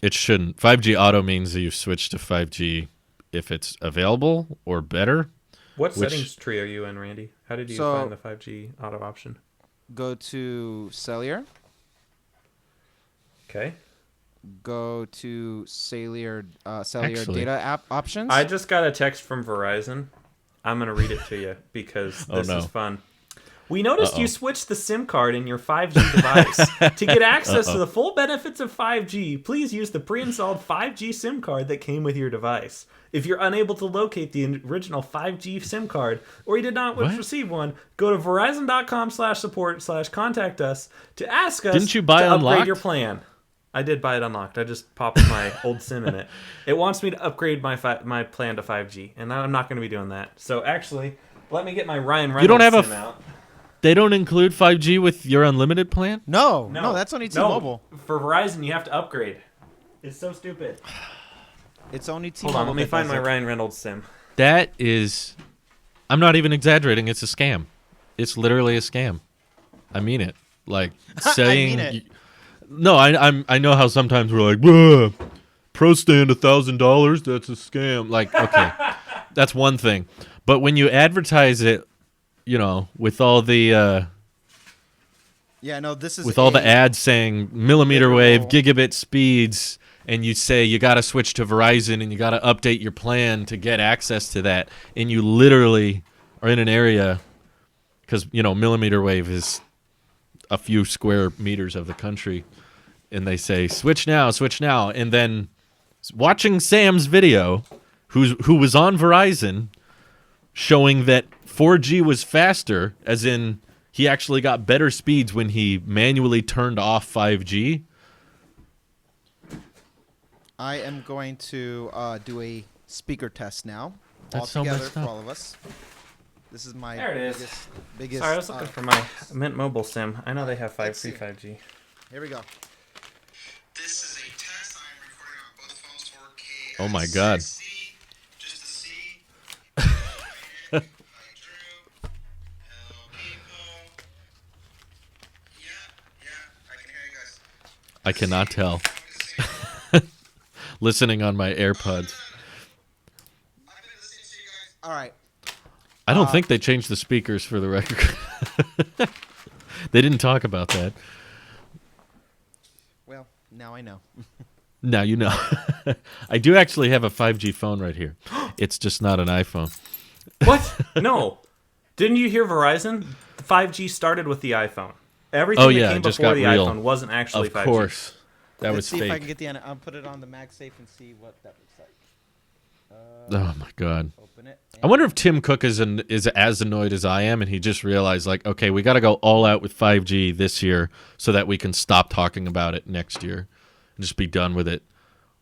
It shouldn't. 5G auto means that you've switched to 5G if it's available or better. What settings tree are you in, Randy? How did you find the 5G auto option? Go to cellular. Okay. Go to cellular data app options. I just got a text from Verizon. I'm going to read it to you because this is fun. We noticed you switched the SIM card in your 5G device. To get access to the full benefits of 5G, please use the pre-installed 5G SIM card that came with your device. If you're unable to locate the original 5G SIM card or you did not receive one, go to verizon.com/support/contact us to ask us Didn't you buy to Unlocked? upgrade your plan. I did buy it unlocked. I just popped my old SIM in it. It wants me to upgrade my plan to 5G, and I'm not going to be doing that. So actually, let me get my Ryan Reynolds SIM out. They don't include 5G with your unlimited plan? No, that's only T-Mobile. No, for Verizon, you have to upgrade. It's so stupid. It's only T-Mobile. Hold on, let me find my Ryan Reynolds SIM. That is... I'm not even exaggerating. It's a scam. It's literally a scam. I mean it. Like, saying... I mean it. No, I know how sometimes we're like, "Bruh, Pro stand $1,000, that's a scam." Like, okay, that's one thing. But when you advertise it, with all the this is with all the ads saying millimeter wave, gigabit speeds, and you say you got to switch to Verizon and you got to update your plan to get access to that, and you literally are in an area, because millimeter wave is a few square meters of the country, and they say switch now, and then watching Sam's video, who was on Verizon, showing that 4G was faster, as in he actually got better speeds when he manually turned off 5G. I am going to do a speaker test now. That's all so together messed for up. all of us. This is my There it is. biggest. Sorry, I was looking for my Mint Mobile sim. I know they have free 5G. Here we go. This is a test I'm recording on both phones 4K. Oh my God. 60, just to see. Hi, Drew. Hello, people. Yeah, I can hear you guys. I cannot tell. Listening on my AirPods. I've been listening to you guys. All right. I don't think they changed the speakers for the record. They didn't talk about that. Well, now I know. Now you know. I do actually have a 5G phone right here. It's just not an iPhone. What? No. Didn't you hear Verizon? The 5G started with the iPhone. Everything that came it just before got the real. iPhone wasn't actually Of 5G. course. That Let's was see if I can fake. get I'll put it on the MagSafe and see what that looks like. Oh my God. Open it. I wonder if Tim Cook is as annoyed as I am, and he just realized, like, okay, we got to go all out with 5G this year so that we can stop talking about it next year and just be done with it,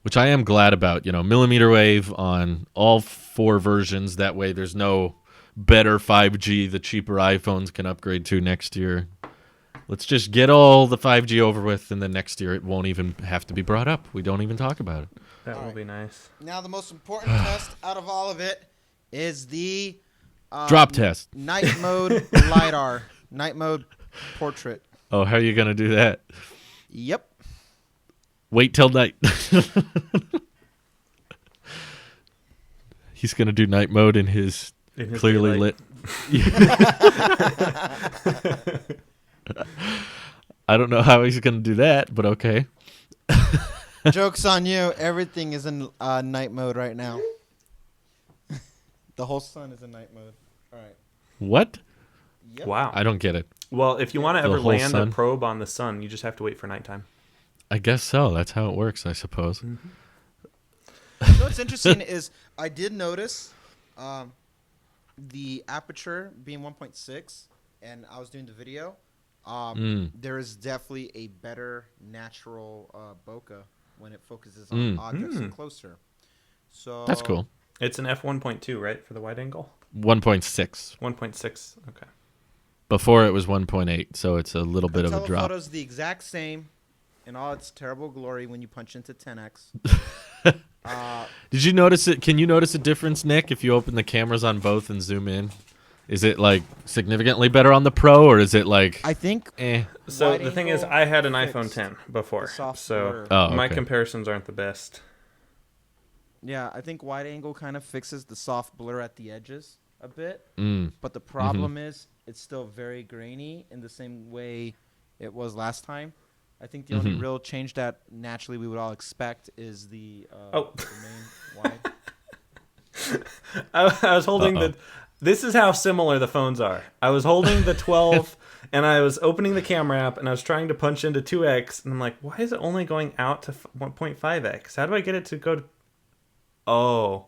which I am glad about. Millimeter wave on all 4 versions. That way there's no better 5G the cheaper iPhones can upgrade to next year. Let's just get all the 5G over with, and then next year it won't even have to be brought up. We don't even talk about it. That will be nice. Now the most important test out of all of it is the Drop test. night mode LiDAR, night mode portrait. Oh, how are you going to do that? Yep. Wait till night. He's going to do night mode in his clearly daylight. lit. I don't know how he's going to do that, but okay. Joke's on you. Everything is in night mode right now. The whole sun is in night mode. All right. What? Yep. Wow. I don't get it. Well, if you want to The ever whole land sun? a probe on the sun, you just have to wait for nighttime. I guess so. That's how it works, I suppose. You know what's interesting is I did notice the aperture being 1.6, and I was doing the video. There is definitely a better natural bokeh when it focuses on objects closer. So That's cool. It's an f1.2, right, for the wide angle? 1.6. 1.6. Okay. Before it was 1.8, so it's a little bit of a drop. Telephoto's the exact same in all its terrible glory when you punch into 10x. Did you notice it? Can you notice a difference, Nick, if you open the cameras on both and zoom in? Is it like significantly better on the Pro, or is it like I think So Wide the thing is, angle I had an fixed iPhone 10 before, the soft so blur. my okay. comparisons aren't the best. Yeah, I think wide angle kind of fixes the soft blur at the edges a bit. Mm. But the problem is it's still very grainy in the same way it was last time. I think the only real change that naturally we would all expect is the main wide. I was holding the. This is how similar the phones are. I was holding the 12, and I was opening the camera app, and I was trying to punch into 2x, and I'm like, why is it only going out to 1.5x? How do I get it to go to... Oh,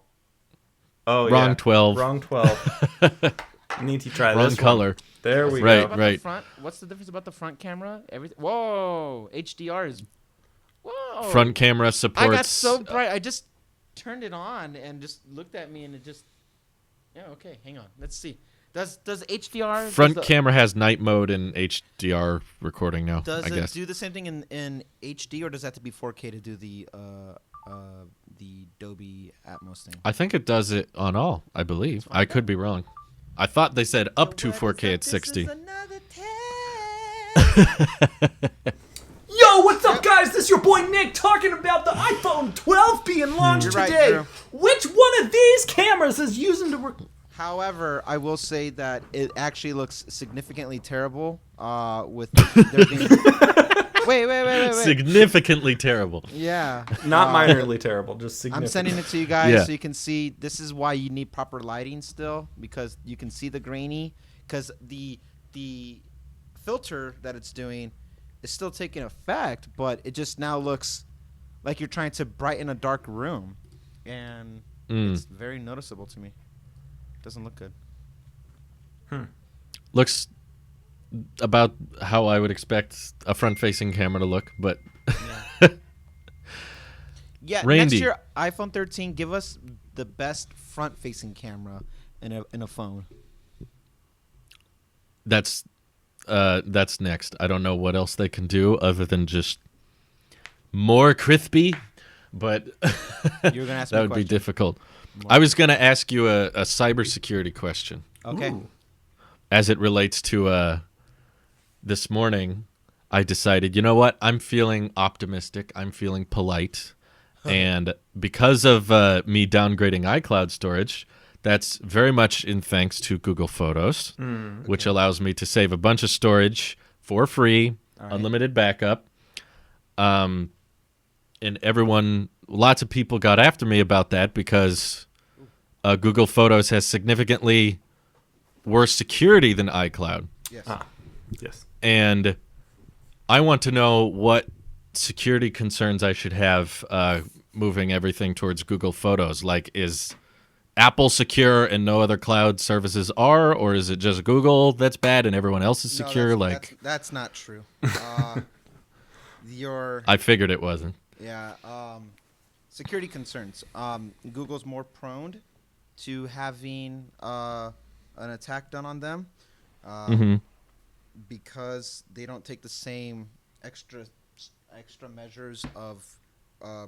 Wrong yeah. 12. Wrong 12. I need to try Wrong this color. one. There we Right, go. About right. The front? What's the difference about the front camera? Everything. Whoa, HDR is. Whoa. Front camera I supports. got so bright. I just turned it on and just looked at me and it just. Yeah. Okay. Hang on. Let's see. Does HDR Front does the- camera has night mode and HDR recording now. Does I it guess. do the same thing in HD, or does that have to be 4K to do the Dolby Atmos thing? I think it does it on all. I believe. I could be wrong. I thought they said up to 4K at 60. Yo, what's up, guys? This is your boy Nick talking about the iPhone 12 being launched You're right, today. Drew. Which one of these cameras is using to However, I will say that it actually looks significantly terrible with there being Wait. Significantly terrible. Yeah. Not minorly terrible, just significant. I'm sending it to you guys Yeah. so you can see. This is why you need proper lighting still, because you can see the grainy. Because the filter that it's doing is still taking effect, but it just now looks like you're trying to brighten a dark room, and it's very noticeable to me. Doesn't look good. Looks about how I would expect a front-facing camera to look, but Yeah, Randy. next year iPhone 13, give us the best front-facing camera in a phone. that's next. I don't know what else they can do other than just more crispy, but You were gonna ask me that a would be question. difficult. I was going to ask you a cybersecurity question. Okay. Ooh. As it relates to this morning, I decided, you know what? I'm feeling optimistic. I'm feeling polite. And because of me downgrading iCloud storage, that's very much in thanks to Google Photos, which allows me to save a bunch of storage for free, unlimited backup. And lots of people got after me about that because Google Photos has significantly worse security than iCloud. Yes. Yes. And I want to know what security concerns I should have moving everything towards Google Photos. Like, is Apple secure and no other cloud services are, or is it just Google that's bad and everyone else is No, secure? that's not true. Your I figured it wasn't. security concerns. Google's more prone to having an attack done on them because they don't take the same extra measures of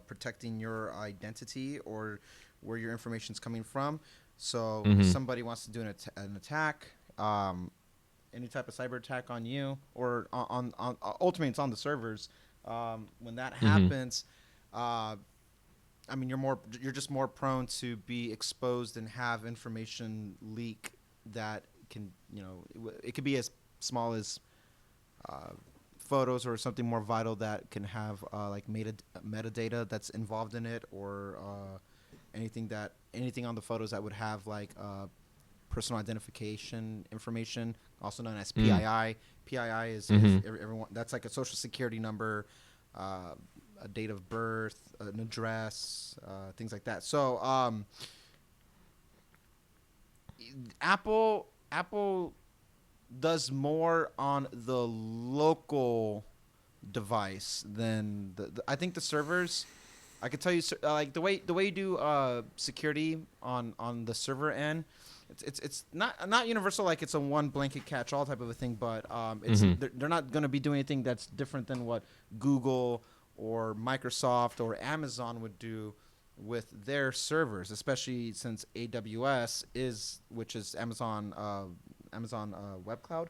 protecting your identity or where your information is coming from. So if somebody wants to do an attack, any type of cyber attack on you, or on ultimately it's on the servers. When that happens, I mean you're just more prone to be exposed and have information leak that can, it could be as small as photos or something more vital that can have like metadata that's involved in it, or anything on the photos that would have like personal identification information, also known as PII. PII is everyone, that's like a social security number, a date of birth, an address, things like that. So Apple does more on the local device than I think the servers. I could tell you, like the way you do security on the server end, it's not universal, like it's a one blanket catch all type of a thing, but they're not going to be doing anything that's different than what Google or Microsoft or Amazon would do with their servers, especially since AWS which is Amazon Web Cloud,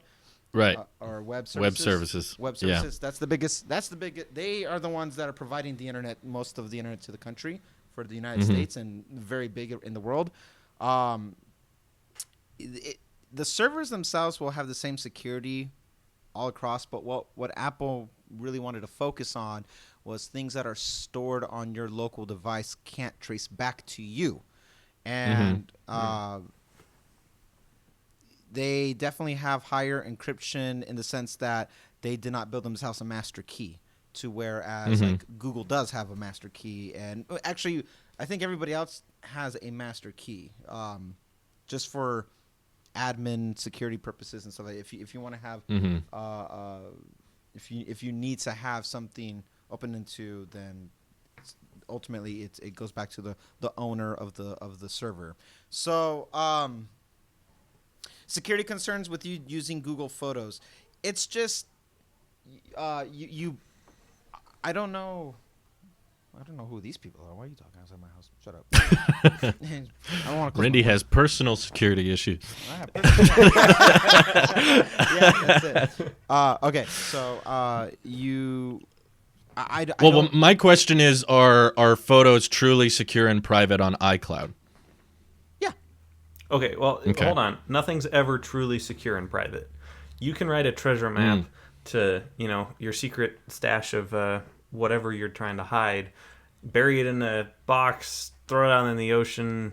Right. or web services. Web services. Yeah. That's the biggest. They are the ones that are providing the internet, most of the internet to the country for the United States, and very big in the world. The servers themselves will have the same security all across, but what Apple really wanted to focus on was things that are stored on your local device can't trace back to you, and they definitely have higher encryption in the sense that they did not build themselves a master key, to whereas like Google does have a master key, and actually I think everybody else has a master key, just for admin security purposes and stuff. Like if you want to have if you need to have something open into, then ultimately it goes back to the owner of the server. So security concerns with you using Google Photos. It's just I don't know who these people are. Why are you talking outside my house? Shut up. I don't want to. Randy has personal security issues. I have personal. Yeah, that's it. Okay, so you. I Well, don't, my question is, are photos truly secure and private on iCloud? yeah. Okay, well, Okay. hold on. Nothing's ever truly secure and private. You can write a treasure map to, your secret stash of whatever you're trying to hide, bury it in a box, throw it out in the ocean,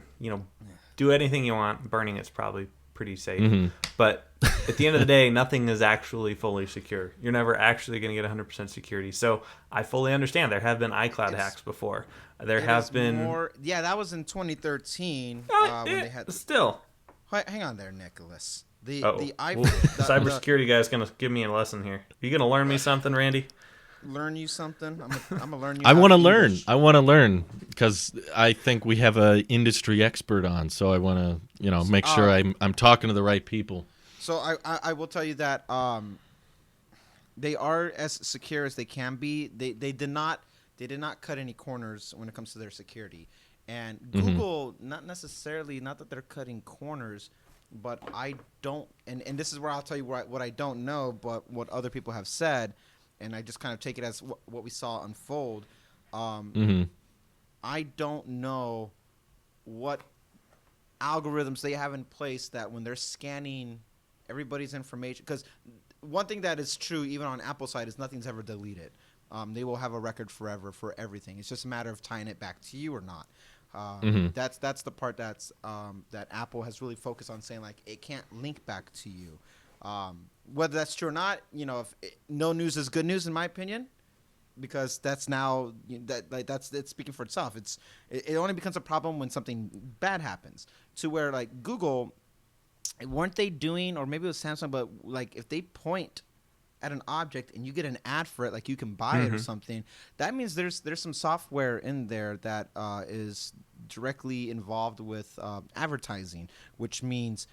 do anything you want. Burning it's probably pretty safe. But at the end of the day, nothing is actually fully secure. You're never actually going to get 100% security. So I fully understand. There have been iCloud hacks before. There have been that was in 2013 when they had still. Hang on there, Nicholas. The iPhone, cybersecurity guy's gonna give me a lesson here. You gonna learn me something, Randy? Learn you something? I'm gonna learn you. I want to learn. I want to learn because I think we have an industry expert on. So I want to, make sure I'm talking to the right people. So I will tell you that they are as secure as they can be. They did not cut any corners when it comes to their security. And Google, not that they're cutting corners, but I don't, and this is where I'll tell you what I don't know, but what other people have said, and I just kind of take it as what we saw unfold. I don't know what algorithms they have in place that when they're scanning everybody's information, because one thing that is true even on Apple's side is nothing's ever deleted. They will have a record forever for everything. It's just a matter of tying it back to you or not. That's the part that Apple has really focused on, saying like it can't link back to you. Whether that's true or not, no news is good news in my opinion, because that's now it's speaking for itself. It only becomes a problem when something bad happens, to where like Google, weren't they doing, or maybe it was Samsung, but like if they point at an object and you get an ad for it, like you can buy it or something, that means there's some software in there that is directly involved with advertising, which means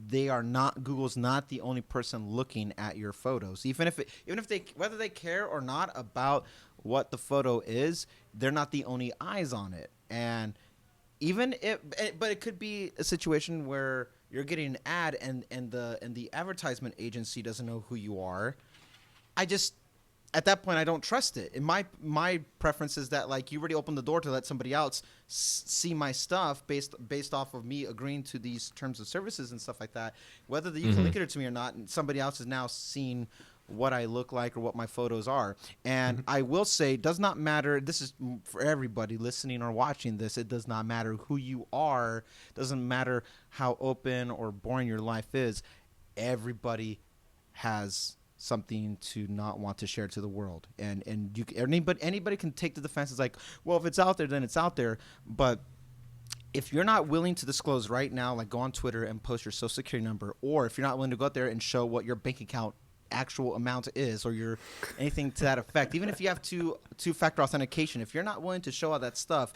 Google's not the only person looking at your photos. Even if they, whether they care or not about what the photo is, they're not the only eyes on it. And but it could be a situation where you're getting an ad and the advertisement agency doesn't know who you are. At that point, I don't trust it. And my preference is that like you already opened the door to let somebody else see my stuff based off of me agreeing to these terms of services and stuff like that. Whether you can link it to me or not, and somebody else is now seeing what I look like or what my photos are. And I will say, it does not matter. This is for everybody listening or watching this. It does not matter who you are. It doesn't matter how open or boring your life is. Everybody has something to not want to share to the world, and anybody can take the defense. It's like, well, if it's out there, then it's out there. But if you're not willing to disclose right now, like go on Twitter and post your social security number, or if you're not willing to go out there and show what your bank account actual amount is, or your anything to that effect, even if you have two-factor authentication, if you're not willing to show all that stuff,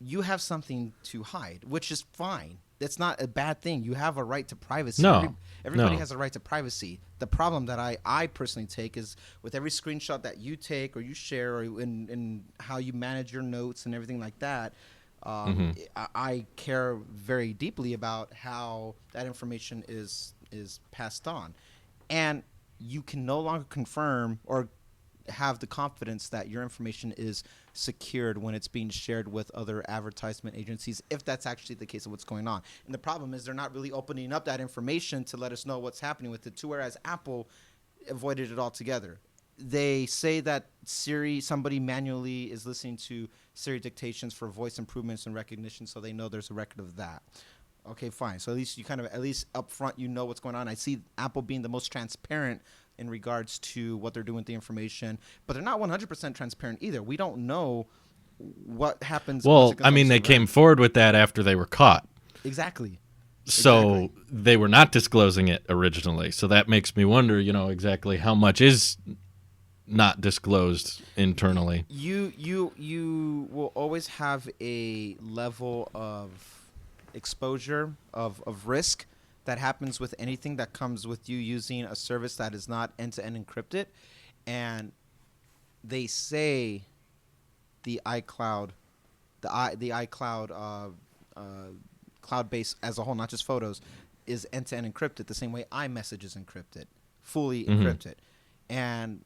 you have something to hide, which is fine. It's not a bad thing. You have a right to privacy. No. Everybody has a right to privacy. The problem that I personally take is with every screenshot that you take or you share, or in how you manage your notes and everything like that, I care very deeply about how that information is passed on. And you can no longer confirm or have the confidence that your information is secured when it's being shared with other advertisement agencies, if that's actually the case of what's going on. And the problem is they're not really opening up that information to let us know what's happening with it, to whereas Apple avoided it altogether. They say that somebody manually is listening to Siri dictations for voice improvements and recognition, so they know there's a record of that. Okay, fine. So at least up front, you know what's going on. I see Apple being the most transparent in regards to what they're doing with the information, but they're not 100% transparent either. We don't know what happens. Well, I mean, they came forward with that after they were caught. Exactly. So they were not disclosing it originally. So that makes me wonder, exactly how much is not disclosed internally. You will always have a level of exposure of risk that happens with anything that comes with you using a service that is not end-to-end encrypted. And they say the iCloud, cloud base as a whole, not just photos, is end-to-end encrypted the same way iMessage is encrypted, fully encrypted. And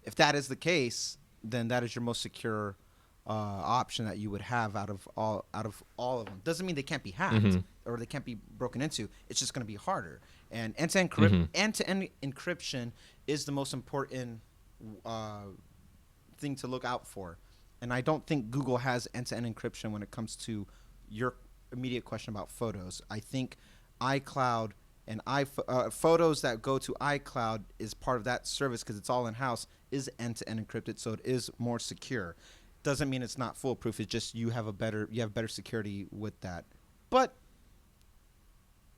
if that is the case, then that is your most secure option that you would have out of all of them. Doesn't mean they can't be hacked. or they can't be broken into. It's just going to be harder. And end-to-end encryption is the most important thing to look out for. And I don't think Google has end-to-end encryption when it comes to your immediate question about photos. I think iCloud and photos that go to iCloud is part of that service because it's all in-house, is end-to-end encrypted, so it is more secure. Doesn't mean it's not foolproof. It's just you have better security with that. But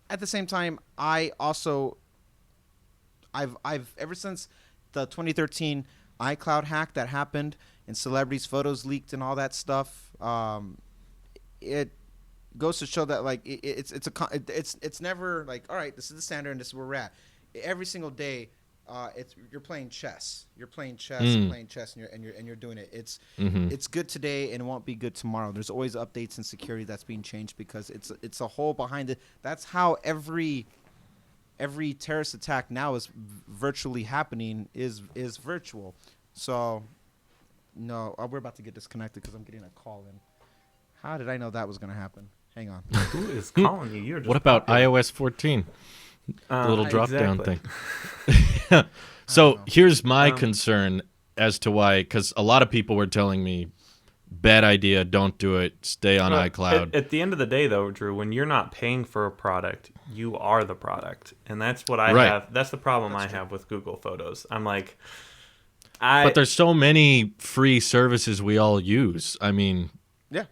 at the same time, I've ever since the 2013 iCloud hack that happened and celebrities' photos leaked and all that stuff, it goes to show that like it's never like, all right, this is the standard and this is where we're at. Every single day, you're playing chess. You're playing chess, and you're doing it. It's good today and it won't be good tomorrow. There's always updates and security that's being changed because it's a hole behind it. That's how every terrorist attack now is virtually happening is virtual. So no, we're about to get disconnected because I'm getting a call in. How did I know that was going to happen? Hang on. Who is calling you? You're just what about iOS 14? The little drop-down thing. So here's my concern as to why, because a lot of people were telling me, bad idea, don't do it, stay on iCloud. At the end of the day, though, Drew, when you're not paying for a product, you are the product. And that's what I have. That's the problem I have with Google Photos. I'm like... But there's so many free services we all use. I mean...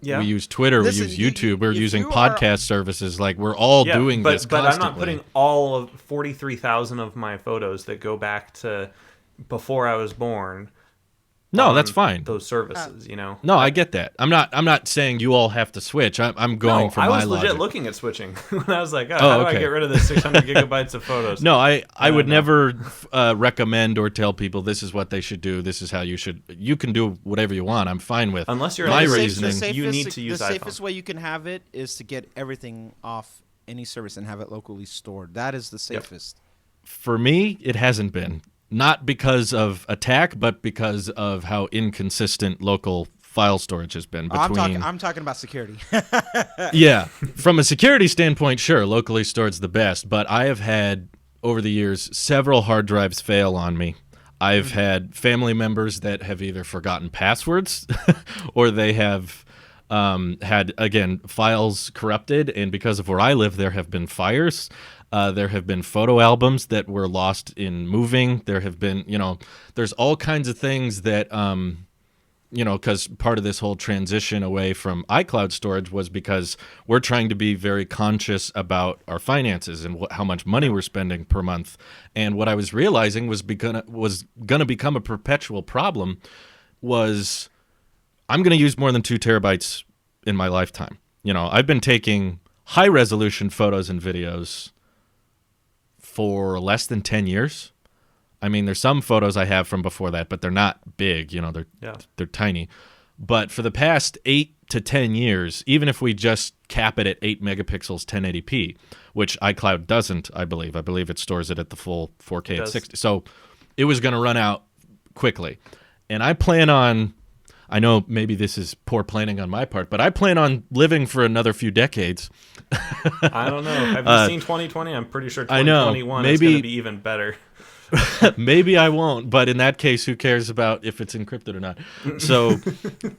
Yeah. We use Twitter, we use YouTube, we're using podcast services. Like, we're all doing this constantly. But I'm not putting all of 43,000 of my photos that go back to before I was born. No, that's fine. Those services, you know. No, I get that. I'm not saying you all have to switch. I'm going for my logic. I was legit looking at switching when I was like, how do I get rid of this 600 gigabytes of photos? No, I would never recommend or tell people this is what they should do. This is how you should. You can do whatever you want. I'm fine with. Unless you're my reasoning. You need to use the iPhone. safest way you can have it is to get everything off any service and have it locally stored. That is the safest. For me, it hasn't been. Not because of attack, but because of how inconsistent local file storage has been. I'm talking about security. Yeah. From a security standpoint, sure, locally stored's the best. But I have had, over the years, several hard drives fail on me. I've had family members that have either forgotten passwords or they have had, again, files corrupted. And because of where I live, there have been fires. There have been photo albums that were lost in moving. There have been, there's all kinds of things that, because part of this whole transition away from iCloud storage was because we're trying to be very conscious about our finances and how much money we're spending per month. And what I was realizing was going to become a perpetual problem was I'm going to use more than 2 terabytes in my lifetime. I've been taking high resolution photos and videos for less than 10 years. I mean, there's some photos I have from before that, but they're not big, they're tiny. But for the past 8 to 10 years, even if we just cap it at 8 megapixels 1080p, which iCloud doesn't, I believe it stores it at the full 4K at 60. So it was going to run out quickly. And I plan on, I know maybe this is poor planning on my part, but I plan on living for another few decades. I don't know. Have you seen 2020? I'm pretty sure 2021 is going to be even better. Maybe I won't, but in that case, who cares about if it's encrypted or not? So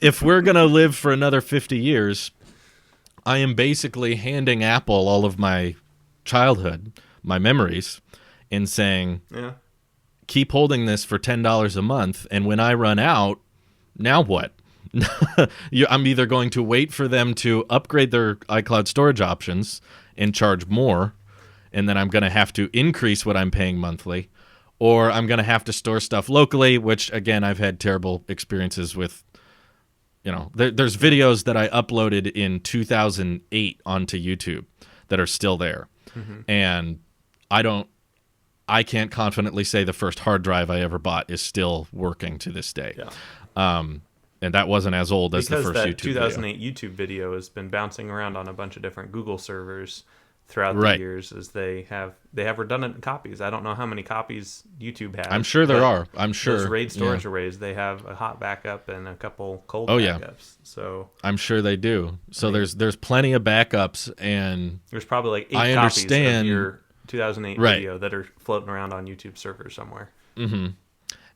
if we're going to live for another 50 years, I am basically handing Apple all of my childhood, my memories, and saying, keep holding this for $10 a month, and when I run out, now what? I'm either going to wait for them to upgrade their iCloud storage options and charge more, and then I'm going to have to increase what I'm paying monthly, or I'm going to have to store stuff locally, which, again, I've had terrible experiences with. There's videos that I uploaded in 2008 onto YouTube that are still there. Mm-hmm. And I can't confidently say the first hard drive I ever bought is still working to this day. Yeah. And that wasn't as old as the first YouTube video. Because that 2008 YouTube video has been bouncing around on a bunch of different Google servers throughout Right. the years is they have redundant copies. I don't know how many copies YouTube has. I'm sure there but are. I'm sure. Those RAID storage Yeah. arrays, they have a hot backup and a couple cold Oh, yeah. backups. So I'm sure they do. So there's plenty of backups, and there's probably like 8 I copies understand. of your 2008 Right. video that are floating around on YouTube servers somewhere.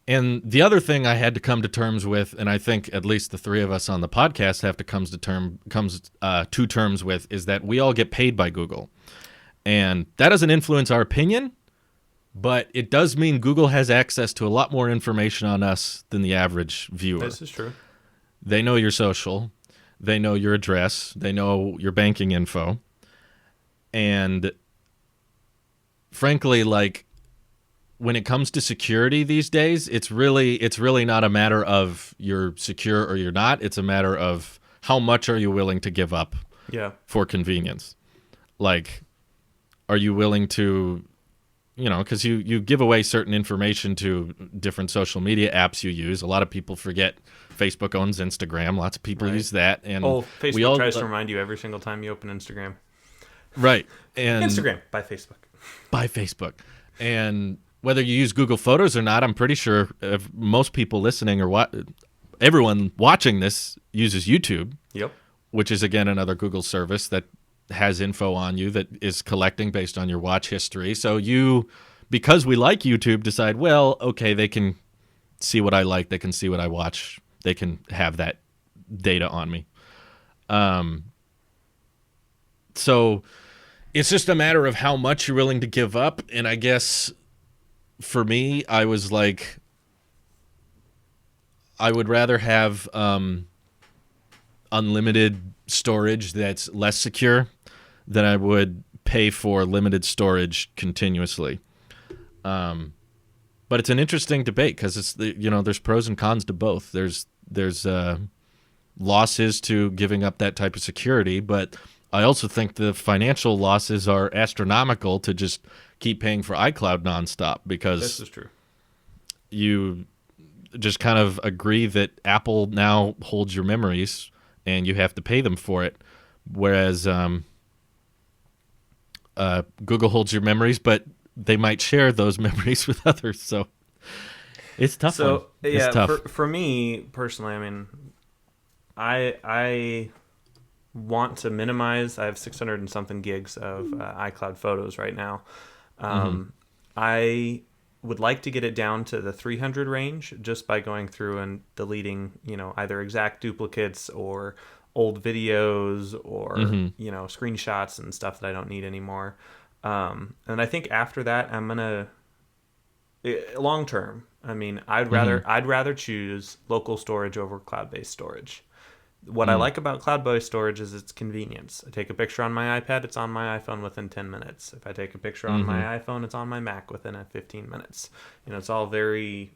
And the other thing I had to come to terms with, and I think at least the three of us on the podcast have to come to terms with, is that we all get paid by Google, and that doesn't influence our opinion, but it does mean Google has access to a lot more information on us than the average viewer. This is true. They know your social, they know your address, they know your banking info, and frankly, like, when it comes to security these days, it's really not a matter of you're secure or you're not. It's a matter of how much are you willing to give up for convenience. Like, are you willing to, because you give away certain information to different social media apps you use. A lot of people forget Facebook owns Instagram. Lots of people use that. And Facebook tries to remind you every single time you open Instagram. Right. And Instagram by Facebook. By Facebook. And whether you use Google Photos or not, I'm pretty sure if most people listening or everyone watching this uses YouTube. Yep. Which is, again, another Google service that has info on you that is collecting based on your watch history. So because we like YouTube, decide, well, okay, they can see what I like. They can see what I watch. They can have that data on me. So it's just a matter of how much you're willing to give up. And I guess for me, I was like, I would rather have unlimited storage that's less secure than I would pay for limited storage continuously. But it's an interesting debate because it's there's pros and cons to both. There's losses to giving up that type of security, but I also think the financial losses are astronomical to just keep paying for iCloud nonstop, because This is true. You just kind of agree that Apple now holds your memories and you have to pay them for it, whereas Google holds your memories, but they might share those memories with others. So it's tough. So It's tough. For me personally, I mean, I want to minimize. I have 600 and something gigs of iCloud photos right now. I would like to get it down to the 300 range just by going through and deleting, either exact duplicates or old videos or, screenshots and stuff that I don't need anymore. And I think after that, I'm going to, long term, I mean, I'd rather choose local storage over cloud-based storage. What I like about cloud-based storage is its convenience. I take a picture on my iPad, it's on my iPhone within 10 minutes. If I take a picture on my iPhone, it's on my Mac within 15 minutes. It's all very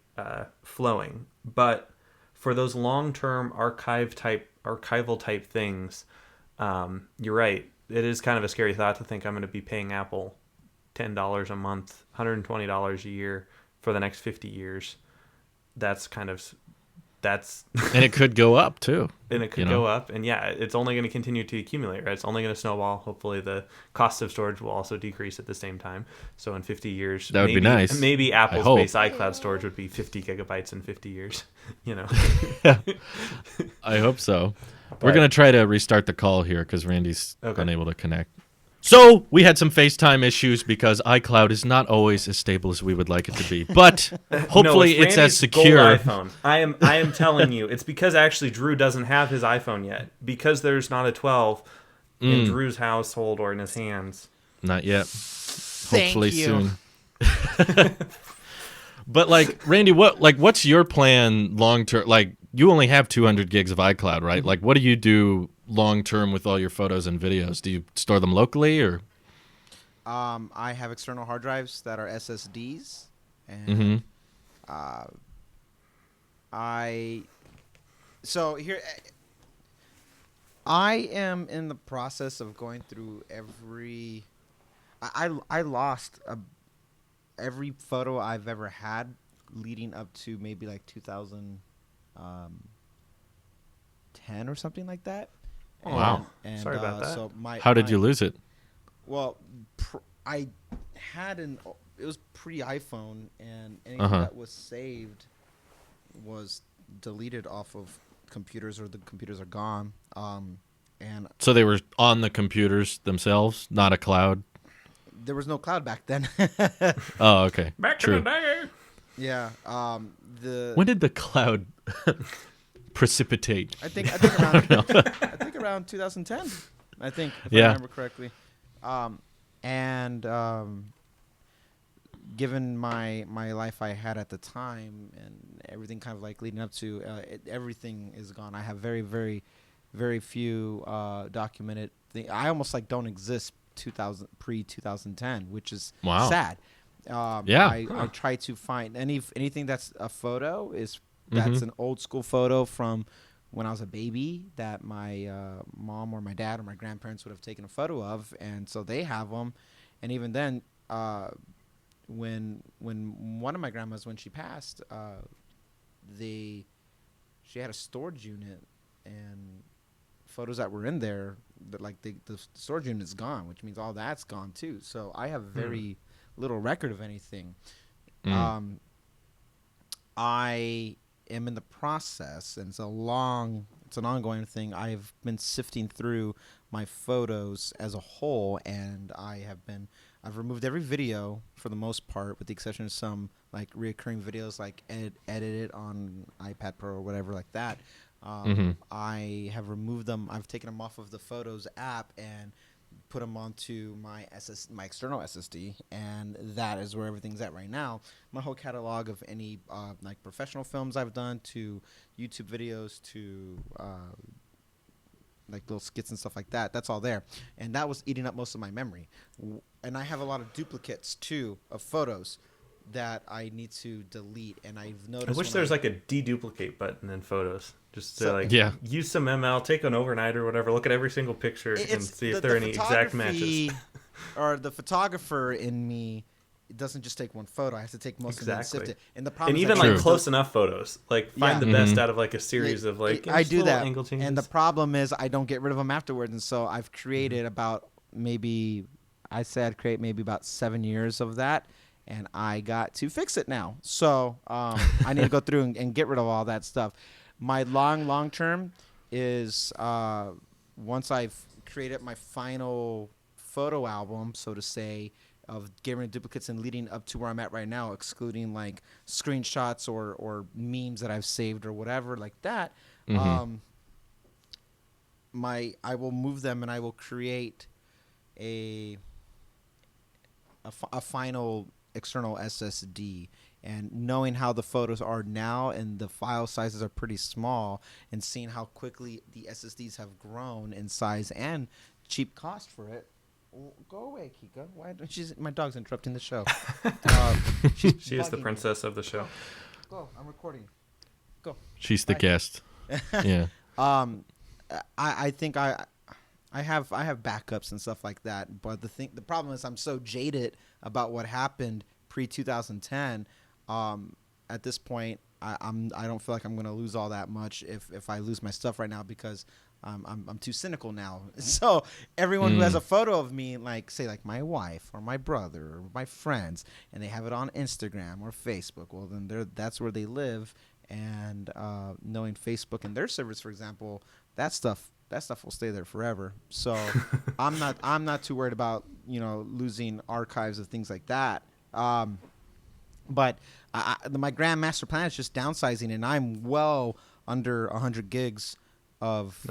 flowing. But for those long-term archival type things, you're right. It is kind of a scary thought to think I'm going to be paying Apple $10 a month, $120 a year for the next 50 years. And it could go up too. And it could go up. And yeah, it's only going to continue to accumulate, right? It's only going to snowball. Hopefully the cost of storage will also decrease at the same time. So in 50 years, that would be nice. Maybe Apple's base iCloud storage would be 50 gigabytes in 50 years, I hope so. We're going to try to restart the call here because Randy's unable to connect. So we had some FaceTime issues because iCloud is not always as stable as we would like it to be. But hopefully it's as secure. iPhone. I am telling you, it's because actually Drew doesn't have his iPhone yet. Because there's not a 12 in Drew's household or in his hands. Not yet. Thank Hopefully you. soon. But Randy, what's your plan long term? You only have 200 gigs of iCloud, right? What do you do long term with all your photos and videos? Do you store them locally or? I have external hard drives that are SSDs, and I am in the process of going through every. I lost every photo I've ever had leading up to maybe 2010 or something like that. Wow. And, Sorry about that. So How did you lose it? Well, I had it was pre-iPhone, and anything that was saved was deleted off of computers, or the computers are gone. And So they were on the computers themselves, not a cloud. there was no cloud back then. Oh, okay. Back True. in the day. Yeah. When did the cloud precipitate? I think around 2010. I think, if I remember correctly. Given my life I had at the time and everything kind of like leading up to everything is gone. I have very, very, very few documented things. I almost like don't exist pre-2010, which is sad. I try to find anything that's a photo that's an old school photo from when I was a baby that my mom or my dad or my grandparents would have taken a photo of, and so they have them. And even then, when one of my grandmas, when she passed, she had a storage unit, and photos that were in there, that like the storage unit is gone, which means all that's gone too. So I have very little record of anything. I am in the process, and it's an ongoing thing. I've been sifting through my photos as a whole, and I've removed every video for the most part, with the exception of some like reoccurring videos, like edited on iPad Pro or whatever like that. I have removed them. I've taken them off of the Photos app and put them onto my external SSD, and that is where everything's at right now. My whole catalog of any like professional films I've done, to YouTube videos, to like little skits and stuff like that, that's all there, and that was eating up most of my memory. And I have a lot of duplicates too of photos that I need to delete, and I've noticed. I wish there was like a deduplicate button in Photos, just to So, use some ML, take an overnight or whatever, look at every single picture and see if there are any exact matches. Or the photographer in me, it doesn't just take one photo. I have to take most of them and sift it. And the problem and is even like close enough photos, like find the best out of like a series of like I do that. angle changes. And the problem is I don't get rid of them afterwards, and so I've created about I'd create maybe about 7 years of that. And I got to fix it now. So I need to go through and get rid of all that stuff. My long term is once I've created my final photo album, so to say, of getting rid of duplicates and leading up to where I'm at right now, excluding like screenshots or memes that I've saved or whatever like that. I will move them, and I will create a final external SSD. And knowing how the photos are now, and the file sizes are pretty small, and seeing how quickly the SSDs have grown in size and cheap cost for it. Go away, Kika. Why don't my dog's interrupting the show. She is the princess of the show. Go. I'm recording. Go. She's the guest. Yeah. I think I have backups and stuff like that, but the problem is I'm so jaded about what happened pre-2010. At this point, I don't feel like I'm going to lose all that much if I lose my stuff right now, because I'm too cynical now. So everyone who has a photo of me, like say like my wife or my brother or my friends, and they have it on Instagram or Facebook, well then that's where they live. And knowing Facebook and their servers, for example, that stuff will stay there forever. So I'm not too worried about losing archives of things like that. But my grand master plan is just downsizing, and I'm well under 100 gigs of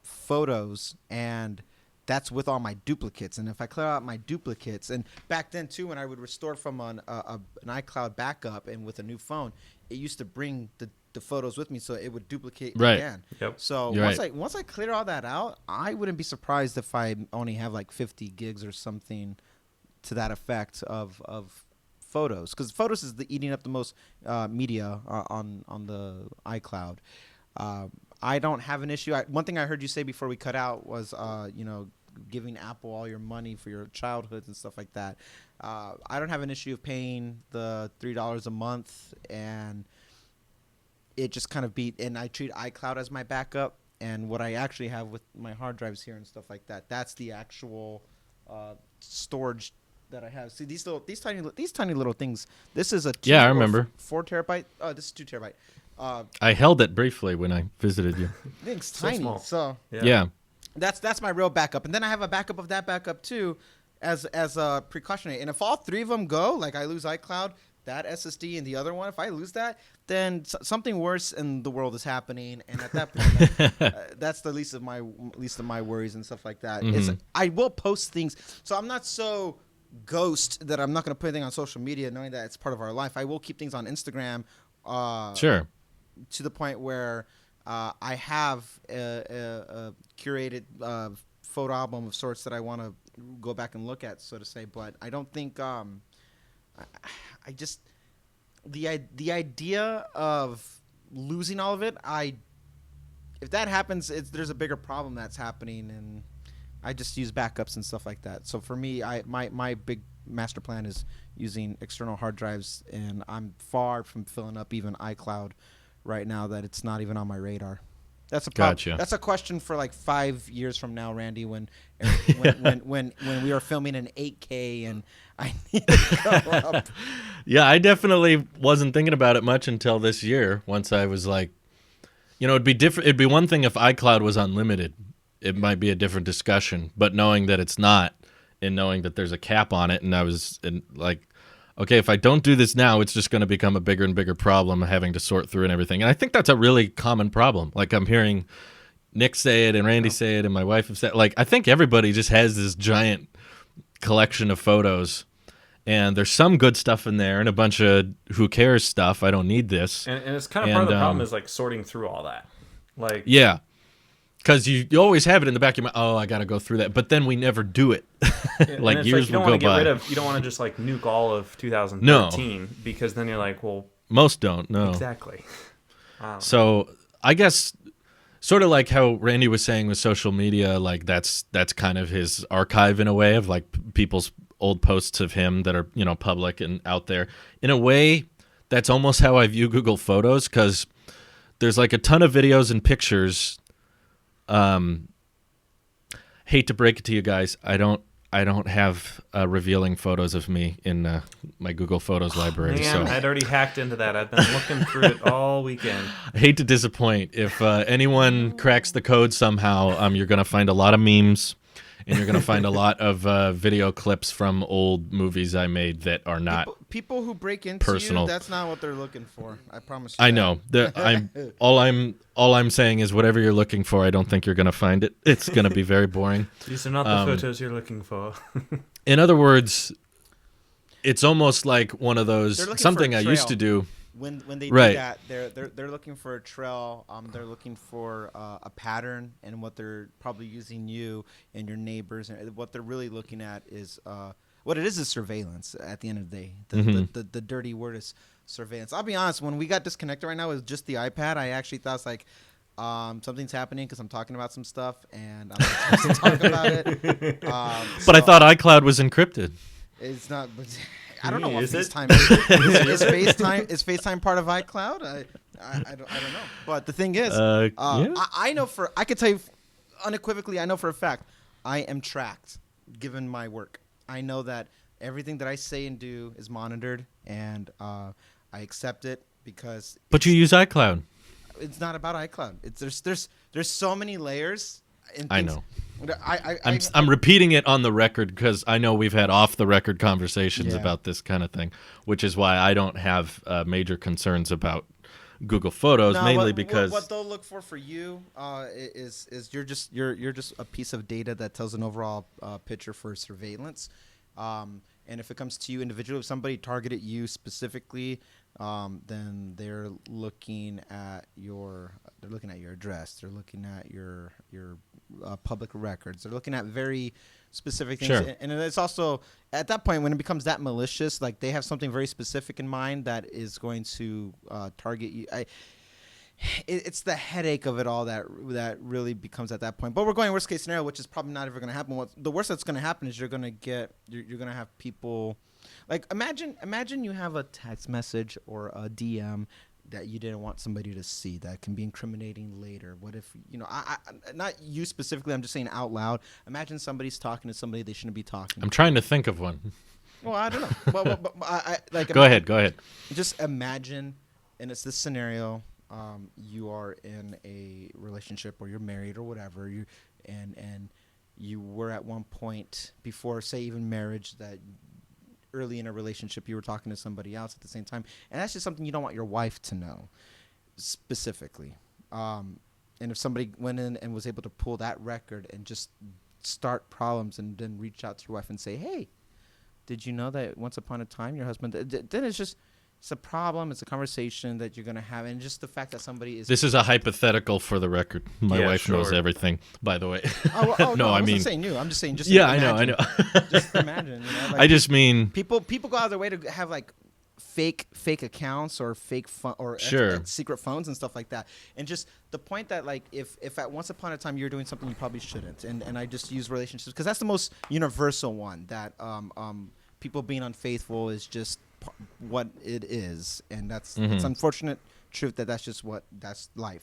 photos, and that's with all my duplicates. And if I clear out my duplicates, and back then too, when I would restore from an iCloud backup and with a new phone, it used to bring the photos with me, so it would duplicate again. Yep. So once I clear all that out, I wouldn't be surprised if I only have like 50 gigs or something to that effect of photos, because photos is eating up the most media on the iCloud. I don't have an issue. One thing I heard you say before we cut out was giving Apple all your money for your childhoods and stuff like that. I don't have an issue of paying the $3 a month, and it just kind of and I treat iCloud as my backup, and what I actually have with my hard drives here and stuff like that, that's the actual storage that I have. See these tiny little things. This is a I remember 4 terabyte. Oh, this is 2 terabyte. I held it briefly when I visited you. Thing's So tiny. small. So Yeah. that's my real backup, and then I have a backup of that backup too, as a precautionary. And if all 3 of them go, like I lose iCloud, that SSD, and the other one, if I lose that, then something worse in the world is happening. And at that point, that's the least of my worries and stuff like that. Mm-hmm. I will post things, so I'm not so ghost that I'm not going to put anything on social media, knowing that it's part of our life. I will keep things on Instagram. Sure. To the point where I have a curated photo album of sorts that I want to go back and look at, so to say. But I don't think I just the idea of losing all of it. If that happens, there's a bigger problem that's happening, and I just use backups and stuff like that. So for me, my big master plan is using external hard drives, and I'm far from filling up even iCloud right now, that it's not even on my radar. That's a problem. Gotcha. That's a question for like 5 years from now, Randy, when we are filming an 8K and I need to go up. Yeah, I definitely wasn't thinking about it much until this year. Once I was like, it'd be different. It'd be one thing if iCloud was unlimited. It might be a different discussion. But knowing that it's not, and knowing that there's a cap on it, and I was like, okay, if I don't do this now, it's just going to become a bigger and bigger problem, having to sort through and everything. And I think that's a really common problem. Like I'm hearing Nick say it and Randy say it and my wife have said, like, I think everybody just has this giant collection of photos, and there's some good stuff in there and a bunch of who cares stuff. I don't need this. And it's kind of part of the problem is like sorting through all that. Like, yeah. Because you always have it in the back of your mind. Oh, I got to go through that, but then we never do it. Like years will go by. You don't want to just like nuke all of 2013 because then you're like, well, most don't. No, exactly. So I guess sort of like how Randy was saying with social media, like that's kind of his archive in a way of like people's old posts of him that are public and out there. In a way, that's almost how I view Google Photos, because there's like a ton of videos and pictures. Hate to break it to you guys, I don't have revealing photos of me in my Google Photos library. Man, so I'd already hacked into that. I've been looking through it all weekend. I hate to disappoint. If anyone cracks the code somehow, you're going to find a lot of memes, and you're going to find a lot of video clips from old movies I made that are not people who break into personal. You, that's not what they're looking for. I promise you. I know. All I'm saying is whatever you're looking for, I don't think you're going to find it. It's going to be very boring. These are not the photos you're looking for. In other words, it's almost like one of those something I used to do. When they Right. do that, they're looking for a trail. They're looking for a pattern, and what they're probably using you and your neighbors. And what they're really looking at is what it is surveillance. At the end of the day, the dirty word is surveillance. I'll be honest. When we got disconnected right now with just the iPad, I actually thought it's like something's happening because I'm talking about some stuff and I'm not supposed to talk about it. But I thought iCloud was encrypted. It's not. I don't know what Is it? FaceTime is. Is FaceTime part of iCloud? I don't know. But the thing is, Yeah. I could tell you unequivocally, I know for a fact I am tracked given my work. I know that everything that I say and do is monitored, and I accept it because. But you use iCloud. It's not about iCloud. There's so many layers. I know. I'm I'm repeating it on the record because I know we've had off the record conversations about this kind of thing, which is why I don't have major concerns about Google Photos, mainly because what they'll look for you is you're just a piece of data that tells an overall picture for surveillance. And if it comes to you individually, if somebody targeted you specifically, then they're looking at your address. They're looking at your public records. They're looking at very specific things. Sure. And it's also at that point when it becomes that malicious, like they have something very specific in mind that is going to target you. It's the headache of it all that really becomes at that point. But we're going worst case scenario, which is probably not ever going to happen. The worst that's going to happen is you're going to have people like imagine you have a text message or a DM that you didn't want somebody to see that can be incriminating later? What if, I not you specifically, I'm just saying out loud. Imagine somebody's talking to somebody they shouldn't be talking I'm trying to think of one. Well, I don't know. But I like. Go ahead. Just imagine, and it's this scenario. You are in a relationship, or you're married, or whatever. And you were at one point before, say, even marriage, that early in a relationship you were talking to somebody else at the same time, and that's just something you don't want your wife to know, specifically. And if somebody went in and was able to pull that record and just start problems, and then reach out to your wife and say, "Hey, did you know that once upon a time your husband?" Then it's a problem. It's a conversation that you're going to have. And just the fact that somebody is... This is a hypothetical for the record. My wife knows everything, by the way. No, I mean... saying you. I'm just saying... Just I know. Just imagine. I just mean... People go out of their way to have, like, fake accounts or fake secret phones and stuff like that. And just the point that, like, if at once upon a time you're doing something you probably shouldn't. And I just use relationships because that's the most universal one, that people being unfaithful is just what it is, and that's it's unfortunate truth that's just that's life.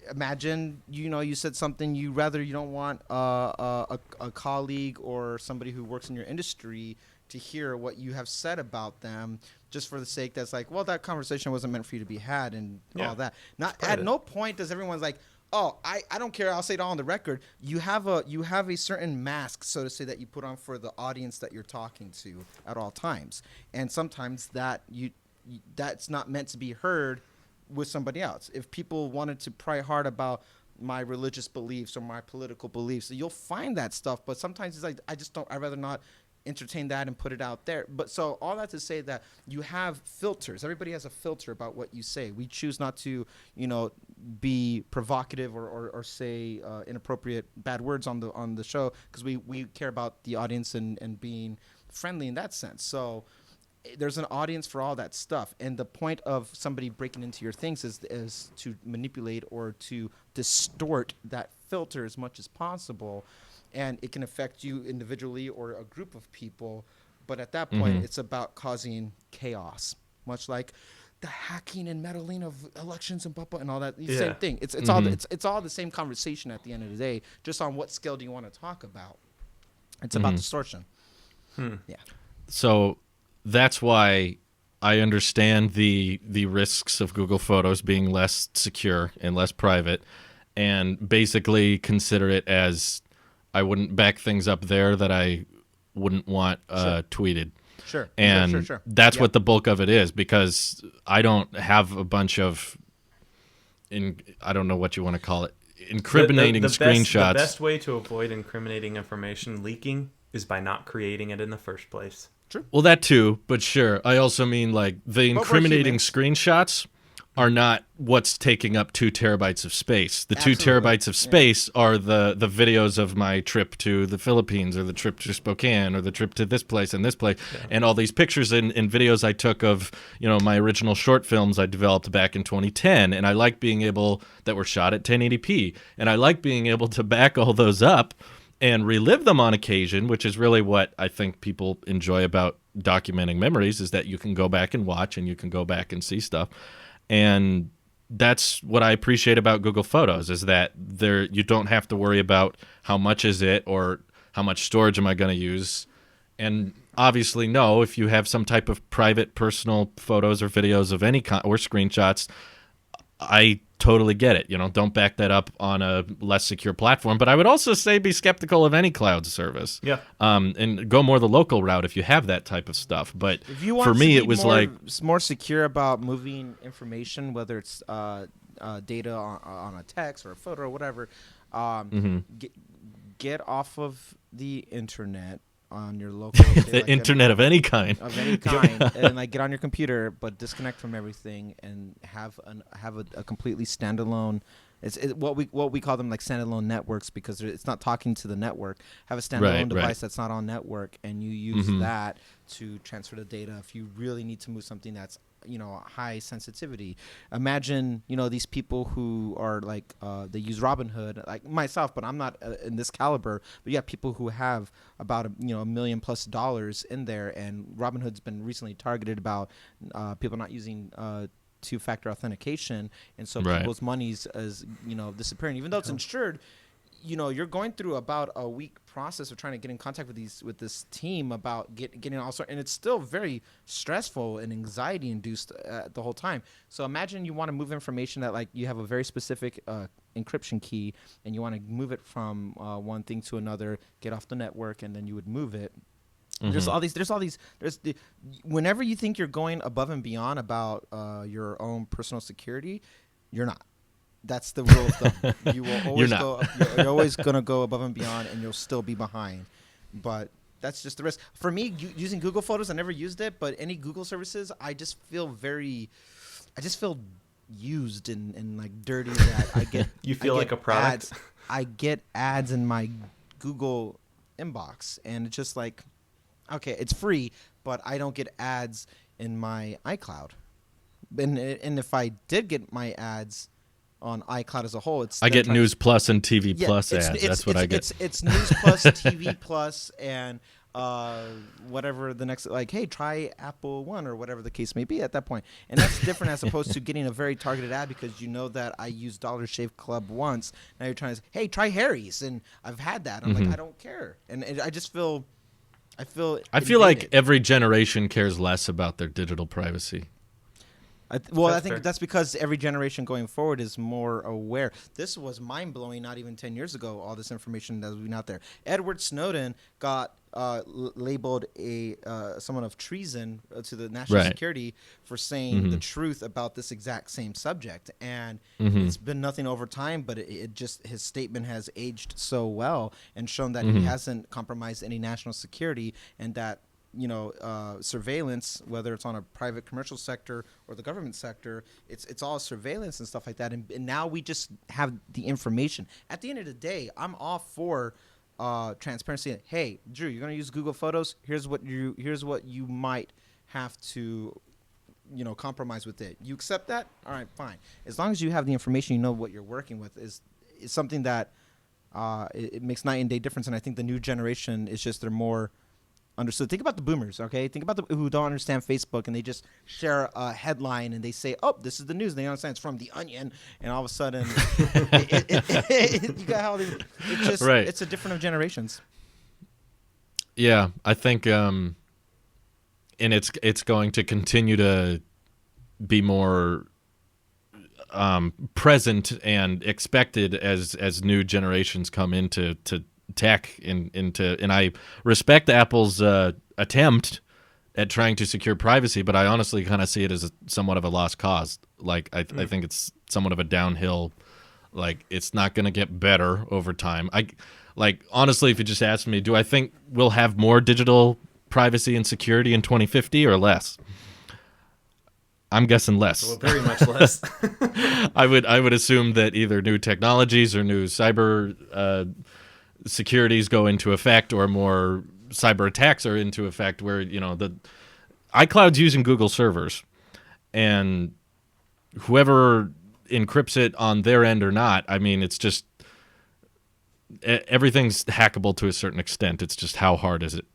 Imagine you said something you don't want a colleague or somebody who works in your industry to hear what you have said about them, just for the sake that's like, well, that conversation wasn't meant for you to be had, and all that. Not at no point does everyone's like, oh, I don't care, I'll say it all on the record. You have a certain mask, so to say, that you put on for the audience that you're talking to at all times. And sometimes that's not meant to be heard with somebody else. If people wanted to pry hard about my religious beliefs or my political beliefs, you'll find that stuff. But sometimes it's like, I'd rather not entertain that and put it out there. But so all that to say that you have filters. Everybody has a filter about what you say. We choose not to, be provocative or say inappropriate bad words on the show, because we care about the audience and being friendly in that sense. So there's an audience for all that stuff. And the point of somebody breaking into your things is to manipulate or to distort that filter as much as possible. And it can affect you individually or a group of people. But at that point, it's about causing chaos, much like the hacking and meddling of elections and and all that. Same thing. It's all the same conversation at the end of the day, just on what scale do you want to talk about. It's about distortion. Yeah. So that's why I understand the risks of Google Photos being less secure and less private, and basically consider it as... I wouldn't back things up there that I wouldn't want tweeted. Sure. And that's what the bulk of it is, because I don't have a bunch of, I don't know what you want to call it, incriminating screenshots. The best way to avoid incriminating information leaking is by not creating it in the first place. True. Well, that too, but sure. I also mean, like, the incriminating screenshots are not what's taking up 2 terabytes of space. The 2 terabytes of space are the videos of my trip to the Philippines, or the trip to Spokane, or the trip to this place and this place, and all these pictures and videos I took of, my original short films I developed back in 2010. And I like being able, that were shot at 1080p, and I like being able to back all those up and relive them on occasion, which is really what I think people enjoy about documenting memories, is that you can go back and watch, and you can go back and see stuff. And that's what I appreciate about Google Photos, is that you don't have to worry about how much is it or how much storage am I going to use. And obviously, no, if you have some type of private, personal photos or videos of any kind, or screenshots, I totally get it. Don't back that up on a less secure platform. But I would also say be skeptical of any cloud service. Yeah. And go more the local route if you have that type of stuff. But if you want for me, it was more secure about moving information, whether it's data on a text or a photo or whatever. Get off of the internet on your local internet of any kind, and like get on your computer, but disconnect from everything and have a completely standalone. It's what we call them, like standalone networks, because it's not talking to the network. Have a standalone device that's not on network, and you use that to transfer the data if you really need to move something that's high sensitivity. Imagine these people who are like they use Robinhood, like myself, but I'm not in this caliber. But you have people who have about $1 million+ in there, and Robinhood's been recently targeted about people not using two-factor authentication, and so Right. people's money's disappearing, even though it's insured. You're going through about a week process of trying to get in contact with this team about getting all sorts, and it's still very stressful and anxiety induced the whole time. So imagine you want to move information that, like, you have a very specific encryption key, and you want to move it from one thing to another, get off the network, and then you would move it. Mm-hmm. Whenever you think you're going above and beyond about your own personal security, you're not. That's the rule of thumb. You will always you're always going to go above and beyond, and you'll still be behind. But that's just the risk. For me, using Google Photos, I never used it, but any Google services, I just feel used and like dirty that I get. You feel like a product? I get ads in my Google inbox, and it's just like, okay, it's free, but I don't get ads in my iCloud. And if I did get my ads on iCloud as a whole, I get News Plus and TV Plus ads. That's what I get. It's News Plus, TV Plus, and whatever the next, like, hey, try Apple One or whatever the case may be at that point. And that's different as opposed to getting a very targeted ad because you know that I used Dollar Shave Club once. Now you're trying to say, hey, try Harry's, and I've had that. I'm like, I don't care, and I just feel. I feel like every generation cares less about their digital privacy. I think that's because every generation going forward is more aware. This was mind-blowing not even 10 years ago, all this information that was being out there. Edward Snowden got labeled someone of treason to the national security for saying the truth about this exact same subject. And it's been nothing over time, but it just, his statement has aged so well and shown that he hasn't compromised any national security, and that surveillance, whether it's on a private commercial sector or the government sector, it's all surveillance and stuff like that. And now we just have the information. At the end of the day, I'm all for transparency. Hey, Drew, you're going to use Google Photos. Here's what you might have to, compromise with it. You accept that? All right, fine. As long as you have the information, you know what you're working with is something that it makes night and day difference. And I think the new generation is just, they're more understood. Think about the boomers, okay? Think about who don't understand Facebook, and they just share a headline and they say, "Oh, this is the news." And they understand it's from The Onion, and all of a sudden, you got how it's just it's a different of generations. Yeah, I think, and it's going to continue to be more present and expected as new generations come into tech and I respect Apple's attempt at trying to secure privacy, but I honestly kind of see it as somewhat of a lost cause. Like I think it's somewhat of a downhill. Like, it's not going to get better over time. Honestly, if you just ask me, do I think we'll have more digital privacy and security in 2050 or less? I'm guessing less. Well, very much less. I would assume that either new technologies or new cyber securities go into effect, or more cyber attacks are into effect, where the iCloud's using Google servers, and whoever encrypts it on their end or not, I mean, it's just everything's hackable to a certain extent. It's just how hard is it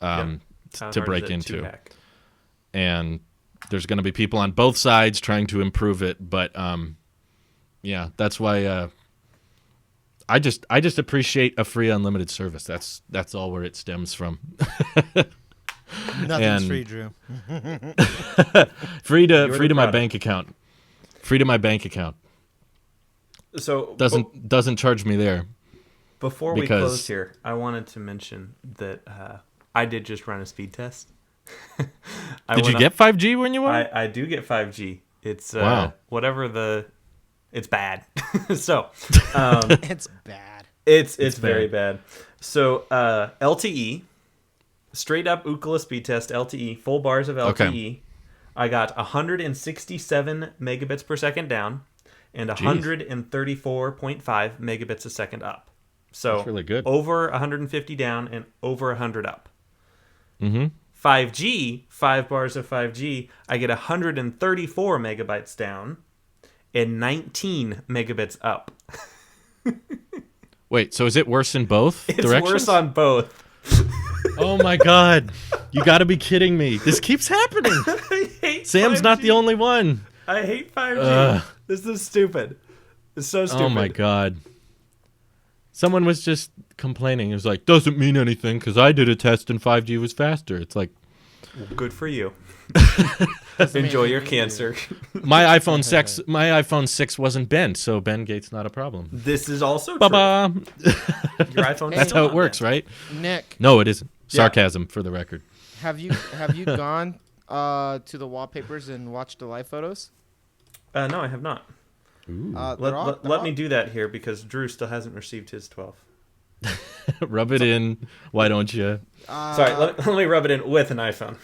to break into, and there's going to be people on both sides trying to improve it, but that's why I just appreciate a free unlimited service. That's all where it stems from. Nothing's free, Drew. free to my bank account. Free to my bank account. So doesn't charge me there. Before we close here, I wanted to mention that I did just run a speed test. Did you get 5G when you went? I do get 5G. It's it's bad. So it's bad. It's very bad. So LTE, straight up Ookla speed test, LTE, full bars of LTE. Okay. I got 167 megabits per second down and 134.5 megabits a second up. So that's really good. Over 150 down and over 100 up. 5G, 5 bars of 5G, I get 134 megabytes down and 19 megabits up. Wait, so is it worse in both directions? It's worse on both. Oh my God. You got to be kidding me. This keeps happening. I hate Sam's 5G. not the only one. I hate 5G. This is stupid. It's so stupid. Oh my god. Someone was just complaining. It was like, doesn't mean anything because I did a test and 5G was faster. It's like, good for you. Enjoy your cancer. my iPhone 6 wasn't bent, so Ben Gates not a problem. This is also true. Ba-ba. Your iPhone. That's how it works, right? Nick, No, it isn't. Sarcasm for the record. have you gone to the wallpapers and watched the live photos? No, I have not. Let me do that here because Drew still hasn't received his 12. Rub it in. Why don't you? Sorry, let me rub it in with an iPhone.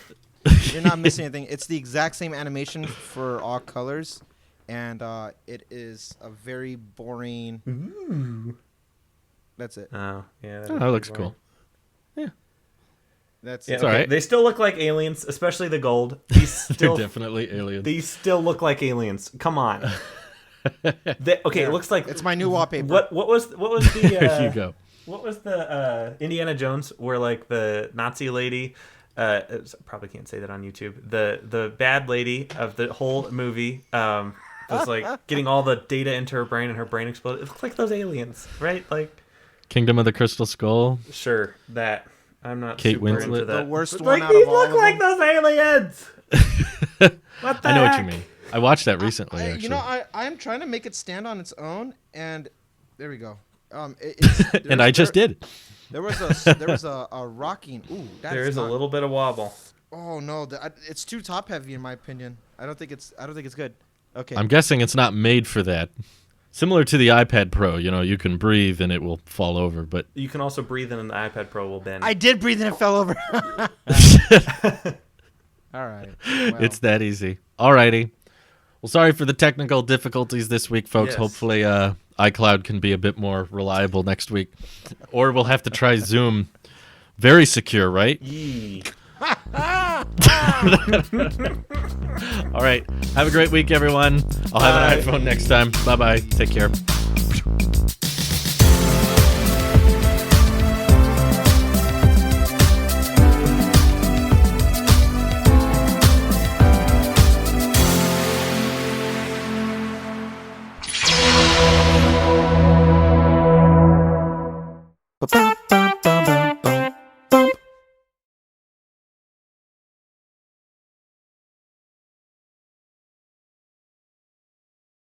You're not missing anything. It's the exact same animation for all colors, and it is a very boring. Ooh. That's it. Oh, yeah. That looks cool. That's Yeah, it. all right. They still look like aliens, especially the gold. These still, They're definitely aliens. These still look like aliens. Come on. It looks like It's my new wallpaper. What was the There you go. what was the Indiana Jones where like the Nazi lady probably can't say that on YouTube. The bad lady of the whole movie was like getting all the data into her brain and her brain exploded. It looked like those aliens, right? Like Kingdom of the Crystal Skull. sure that I'm not Kate super Winslet. into that. The worst Like one out these of all look of like them. those aliens. What the I know what you heck? mean. I watched that recently, actually. You know, I'm trying to make it stand on its own, and there we go. And I just did. There was a rocking. Ooh, that's There is a little bit of wobble. Oh no, it's too top heavy in my opinion. I don't think it's good. Okay. I'm guessing it's not made for that. Similar to the iPad Pro, you can breathe and it will fall over, but You can also breathe in, and the iPad Pro will bend. I did breathe and it fell over. All right. Well, it's that easy. Alrighty. Well, sorry for the technical difficulties this week, folks. Yes. Hopefully iCloud can be a bit more reliable next week. Or we'll have to try Zoom. Very secure, right? Yee. All right. Have a great week, everyone. I'll have an iPhone next time. Bye-bye. Take care. Ba-ba-ba.